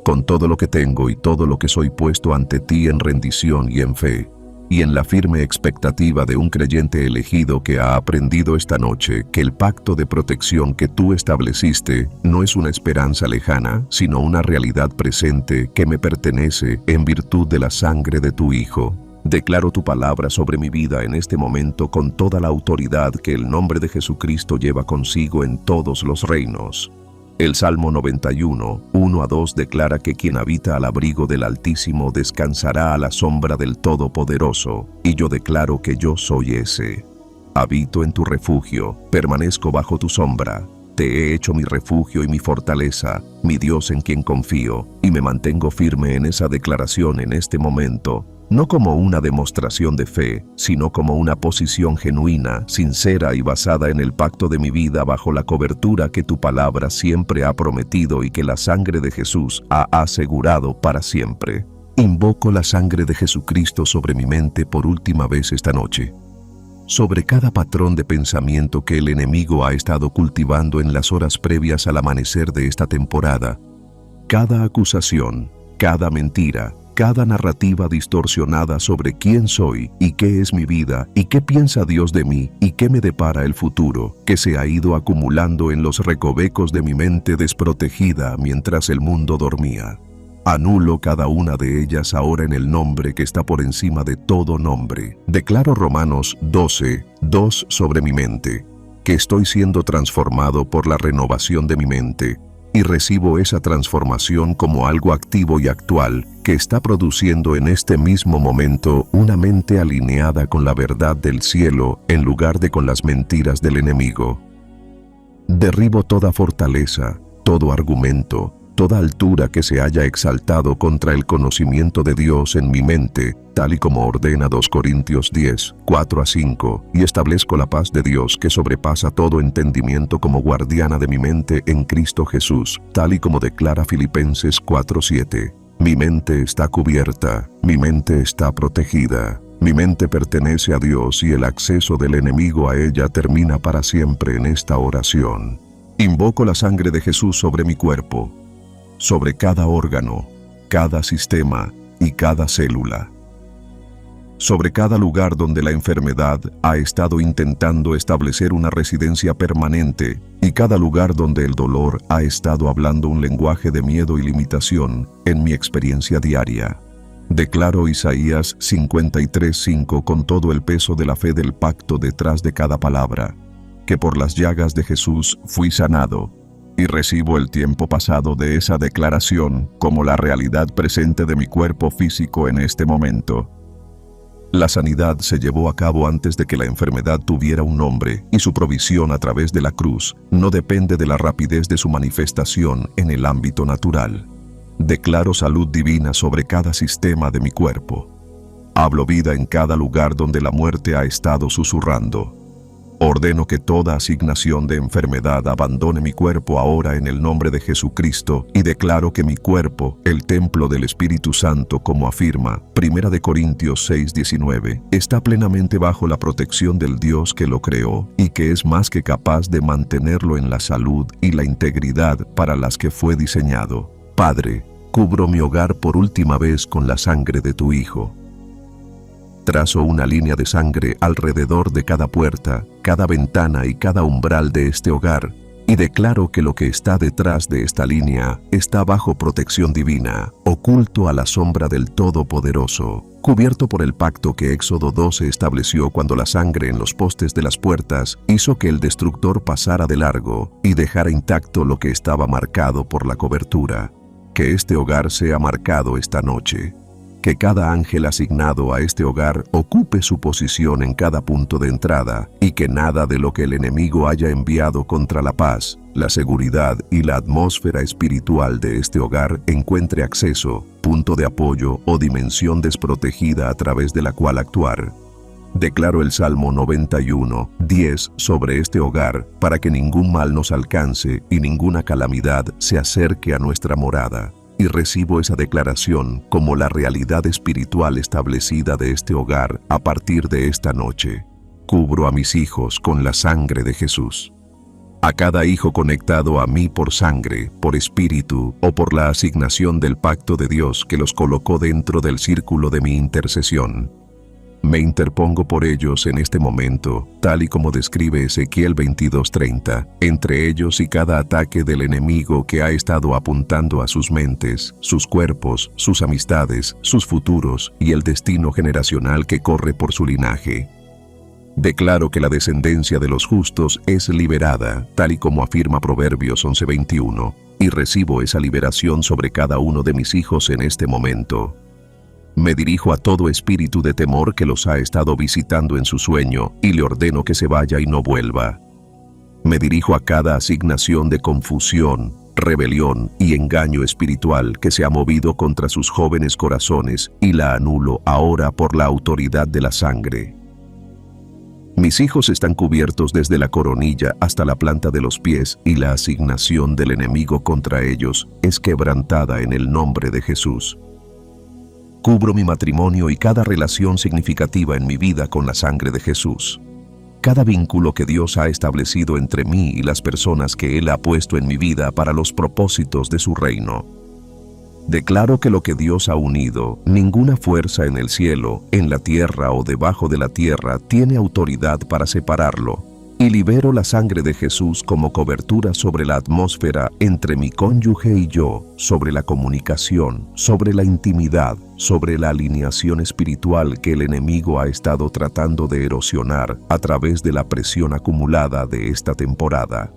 con todo lo que tengo y todo lo que soy puesto ante ti en rendición y en fe, y en la firme expectativa de un creyente elegido que ha aprendido esta noche que el pacto de protección que tú estableciste no es una esperanza lejana, sino una realidad presente que me pertenece en virtud de la sangre de tu Hijo. Declaro tu palabra sobre mi vida en este momento con toda la autoridad que el nombre de Jesucristo lleva consigo en todos los reinos. El Salmo 91, 1-2 declara que quien habita al abrigo del Altísimo descansará a la sombra del Todopoderoso, y yo declaro que yo soy ese. Habito en tu refugio, permanezco bajo tu sombra. Te he hecho mi refugio y mi fortaleza, mi Dios en quien confío, y me mantengo firme en esa declaración en este momento, no como una demostración de fe, sino como una posición genuina, sincera y basada en el pacto de mi vida bajo la cobertura que tu palabra siempre ha prometido y que la sangre de Jesús ha asegurado para siempre. Invoco la sangre de Jesucristo sobre mi mente por última vez esta noche. sobre cada patrón de pensamiento que el enemigo ha estado cultivando en las horas previas al amanecer de esta temporada. Cada acusación, cada mentira, cada narrativa distorsionada sobre quién soy y qué es mi vida y qué piensa Dios de mí y qué me depara el futuro, que se ha ido acumulando en los recovecos de mi mente desprotegida mientras el mundo dormía. Anulo cada una de ellas ahora en el nombre que está por encima de todo nombre. Declaro Romanos 12:2 sobre mi mente, que estoy siendo transformado por la renovación de mi mente, y recibo esa transformación como algo activo y actual que está produciendo en este mismo momento una mente alineada con la verdad del cielo en lugar de con las mentiras del enemigo. Derribo toda fortaleza, todo argumento, toda altura que se haya exaltado contra el conocimiento de Dios en mi mente, tal y como ordena 2 Corintios 10:4-5, y establezco la paz de Dios que sobrepasa todo entendimiento como guardiana de mi mente en Cristo Jesús, tal y como declara Filipenses 4:7. Mi mente está cubierta, mi mente está protegida. Mi mente pertenece a Dios y el acceso del enemigo a ella termina para siempre en esta oración. Invoco la sangre de Jesús sobre mi cuerpo, sobre cada órgano, cada sistema y cada célula. Sobre cada lugar donde la enfermedad ha estado intentando establecer una residencia permanente y cada lugar donde el dolor ha estado hablando un lenguaje de miedo y limitación en mi experiencia diaria. Declaro Isaías 53:5 con todo el peso de la fe del pacto detrás de cada palabra, que por las llagas de Jesús fui sanado, y recibo el tiempo pasado de esa declaración como la realidad presente de mi cuerpo físico en este momento. La sanidad se llevó a cabo antes de que la enfermedad tuviera un nombre, y su provisión a través de la cruz no depende de la rapidez de su manifestación en el ámbito natural. Declaro salud divina sobre cada sistema de mi cuerpo. Hablo vida en cada lugar donde la muerte ha estado susurrando. Ordeno que toda asignación de enfermedad abandone mi cuerpo ahora en el nombre de Jesucristo y declaro que mi cuerpo, el templo del Espíritu Santo, como afirma 1 Corintios 6:19, está plenamente bajo la protección del Dios que lo creó y que es más que capaz de mantenerlo en la salud y la integridad para las que fue diseñado. Padre, cubro mi hogar por última vez con la sangre de tu Hijo. Trazo una línea de sangre alrededor de cada puerta, cada ventana y cada umbral de este hogar, y declaro que lo que está detrás de esta línea está bajo protección divina, oculto a la sombra del Todopoderoso, cubierto por el pacto que Éxodo 12 estableció cuando la sangre en los postes de las puertas hizo que el destructor pasara de largo y dejara intacto lo que estaba marcado por la cobertura. Que este hogar sea marcado esta noche. Que cada ángel asignado a este hogar ocupe su posición en cada punto de entrada y que nada de lo que el enemigo haya enviado contra la paz, la seguridad y la atmósfera espiritual de este hogar encuentre acceso, punto de apoyo o dimensión desprotegida a través de la cual actuar. Declaro el Salmo 91:10 sobre este hogar para que ningún mal nos alcance y ninguna calamidad se acerque a nuestra morada. Y recibo esa declaración como la realidad espiritual establecida de este hogar a partir de esta noche. Cubro a mis hijos con la sangre de Jesús. A cada hijo conectado a mí por sangre, por espíritu o por la asignación del pacto de Dios que los colocó dentro del círculo de mi intercesión. Me interpongo por ellos en este momento, tal y como describe Ezequiel 22:30, entre ellos y cada ataque del enemigo que ha estado apuntando a sus mentes, sus cuerpos, sus amistades, sus futuros y el destino generacional que corre por su linaje. Declaro que la descendencia de los justos es liberada, tal y como afirma Proverbios 11:21, y recibo esa liberación sobre cada uno de mis hijos en este momento. Me dirijo a todo espíritu de temor que los ha estado visitando en su sueño y le ordeno que se vaya y no vuelva. Me dirijo a cada asignación de confusión, rebelión y engaño espiritual que se ha movido contra sus jóvenes corazones y la anulo ahora por la autoridad de la sangre. Mis hijos están cubiertos desde la coronilla hasta la planta de los pies y la asignación del enemigo contra ellos es quebrantada en el nombre de Jesús. Cubro mi matrimonio y cada relación significativa en mi vida con la sangre de Jesús. cada vínculo que Dios ha establecido entre mí y las personas que Él ha puesto en mi vida para los propósitos de su reino. Declaro que lo que Dios ha unido, ninguna fuerza en el cielo, en la tierra o debajo de la tierra tiene autoridad para separarlo, y libero la sangre de Jesús como cobertura sobre la atmósfera entre mi cónyuge y yo, sobre la comunicación, sobre la intimidad, sobre la alineación espiritual que el enemigo ha estado tratando de erosionar a través de la presión acumulada de esta temporada.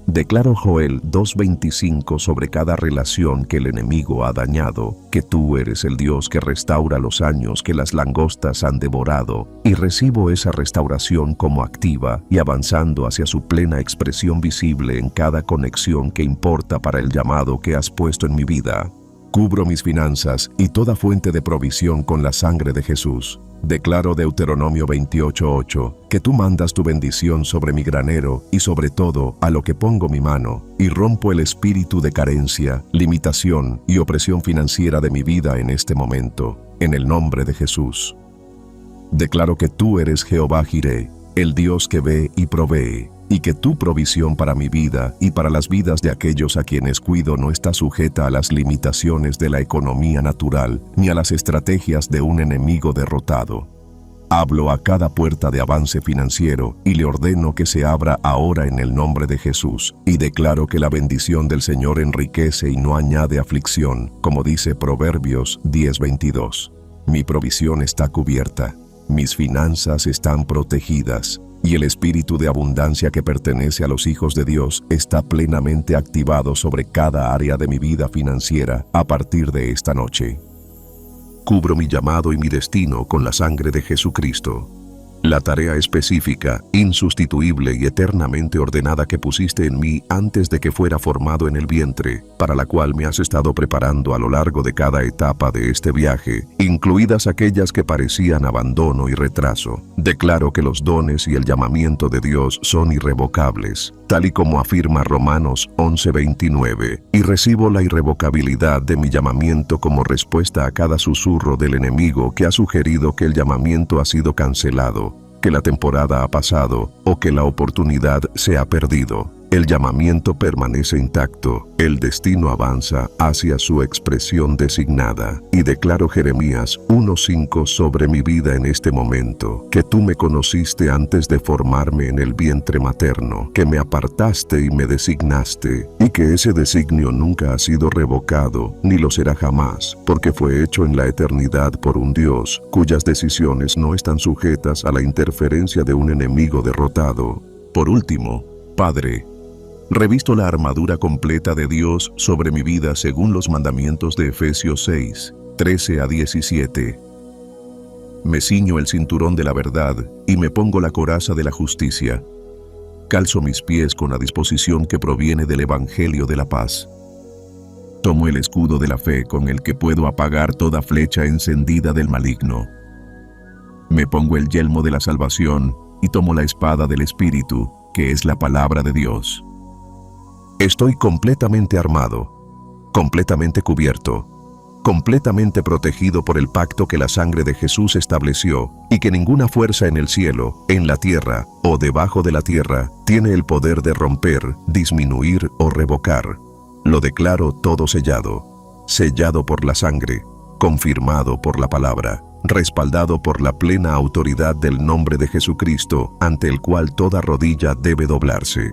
Declaro Joel 2:25 sobre cada relación que el enemigo ha dañado, que tú eres el Dios que restaura los años que las langostas han devorado, y recibo esa restauración como activa y avanzando hacia su plena expresión visible en cada conexión que importa para el llamado que has puesto en mi vida. Cubro mis finanzas y toda fuente de provisión con la sangre de Jesús. Declaro Deuteronomio 28:8, que tú mandas tu bendición sobre mi granero y sobre todo a lo que pongo mi mano, y rompo el espíritu de carencia, limitación y opresión financiera de mi vida en este momento, en el nombre de Jesús. Declaro que tú eres Jehová Jireh, el Dios que ve y provee, y que tu provisión para mi vida y para las vidas de aquellos a quienes cuido no está sujeta a las limitaciones de la economía natural ni a las estrategias de un enemigo derrotado. Hablo a cada puerta de avance financiero y le ordeno que se abra ahora en el nombre de Jesús, y declaro que la bendición del Señor enriquece y no añade aflicción, como dice Proverbios 10:22. Mi provisión está cubierta, mis finanzas están protegidas, y el espíritu de abundancia que pertenece a los hijos de Dios está plenamente activado sobre cada área de mi vida financiera a partir de esta noche. Cubro mi llamado y mi destino con la sangre de Jesucristo. La tarea específica, insustituible y eternamente ordenada que pusiste en mí antes de que fuera formado en el vientre, para la cual me has estado preparando a lo largo de cada etapa de este viaje, incluidas aquellas que parecían abandono y retraso. Declaro que los dones y el llamamiento de Dios son irrevocables, tal y como afirma Romanos 11:29, y recibo la irrevocabilidad de mi llamamiento como respuesta a cada susurro del enemigo que ha sugerido que el llamamiento ha sido cancelado, que la temporada ha pasado o que la oportunidad se ha perdido. El llamamiento permanece intacto, el destino avanza hacia su expresión designada, y declaro Jeremías 1:5 sobre mi vida en este momento, que tú me conociste antes de formarme en el vientre materno, que me apartaste y me designaste, y que ese designio nunca ha sido revocado, ni lo será jamás, porque fue hecho en la eternidad por un Dios, cuyas decisiones no están sujetas a la interferencia de un enemigo derrotado. Por último, Padre, revisto la armadura completa de Dios sobre mi vida según los mandamientos de Efesios 6:13-17. Me ciño el cinturón de la verdad y me pongo la coraza de la justicia. Calzo mis pies con la disposición que proviene del Evangelio de la paz. Tomo el escudo de la fe con el que puedo apagar toda flecha encendida del maligno. Me pongo el yelmo de la salvación y tomo la espada del Espíritu, que es la palabra de Dios. Estoy completamente armado, completamente cubierto, completamente protegido por el pacto que la sangre de Jesús estableció y que ninguna fuerza en el cielo, en la tierra o debajo de la tierra tiene el poder de romper, disminuir o revocar. Lo declaro todo sellado, sellado por la sangre, confirmado por la palabra, respaldado por la plena autoridad del nombre de Jesucristo, ante el cual toda rodilla debe doblarse.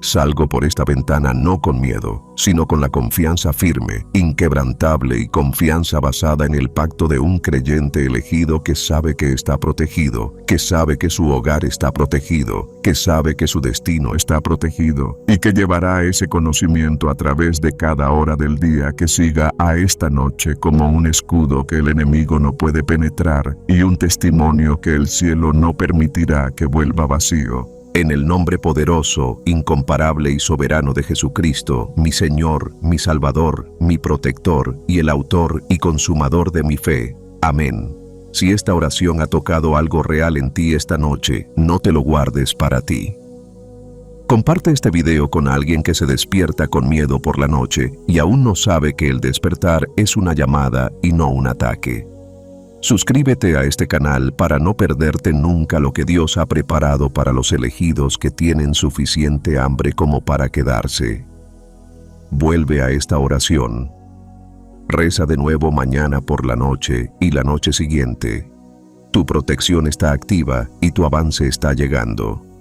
Salgo por esta ventana no con miedo, sino con la confianza firme, inquebrantable y confianza basada en el pacto de un creyente elegido que sabe que está protegido, que sabe que su hogar está protegido, que sabe que su destino está protegido y que llevará ese conocimiento a través de cada hora del día que siga a esta noche como un escudo que el enemigo no puede penetrar y un testimonio que el cielo no permitirá que vuelva vacío. En el nombre poderoso, incomparable y soberano de Jesucristo, mi Señor, mi Salvador, mi protector y el autor y consumador de mi fe. Amén. Si esta oración ha tocado algo real en ti esta noche, no te lo guardes para ti. Comparte este video con alguien que se despierta con miedo por la noche y aún no sabe que el despertar es una llamada y no un ataque. Suscríbete a este canal para no perderte nunca lo que Dios ha preparado para los elegidos que tienen suficiente hambre como para quedarse. Vuelve a esta oración. Reza de nuevo mañana por la noche y la noche siguiente. Tu protección está activa y tu avance está llegando.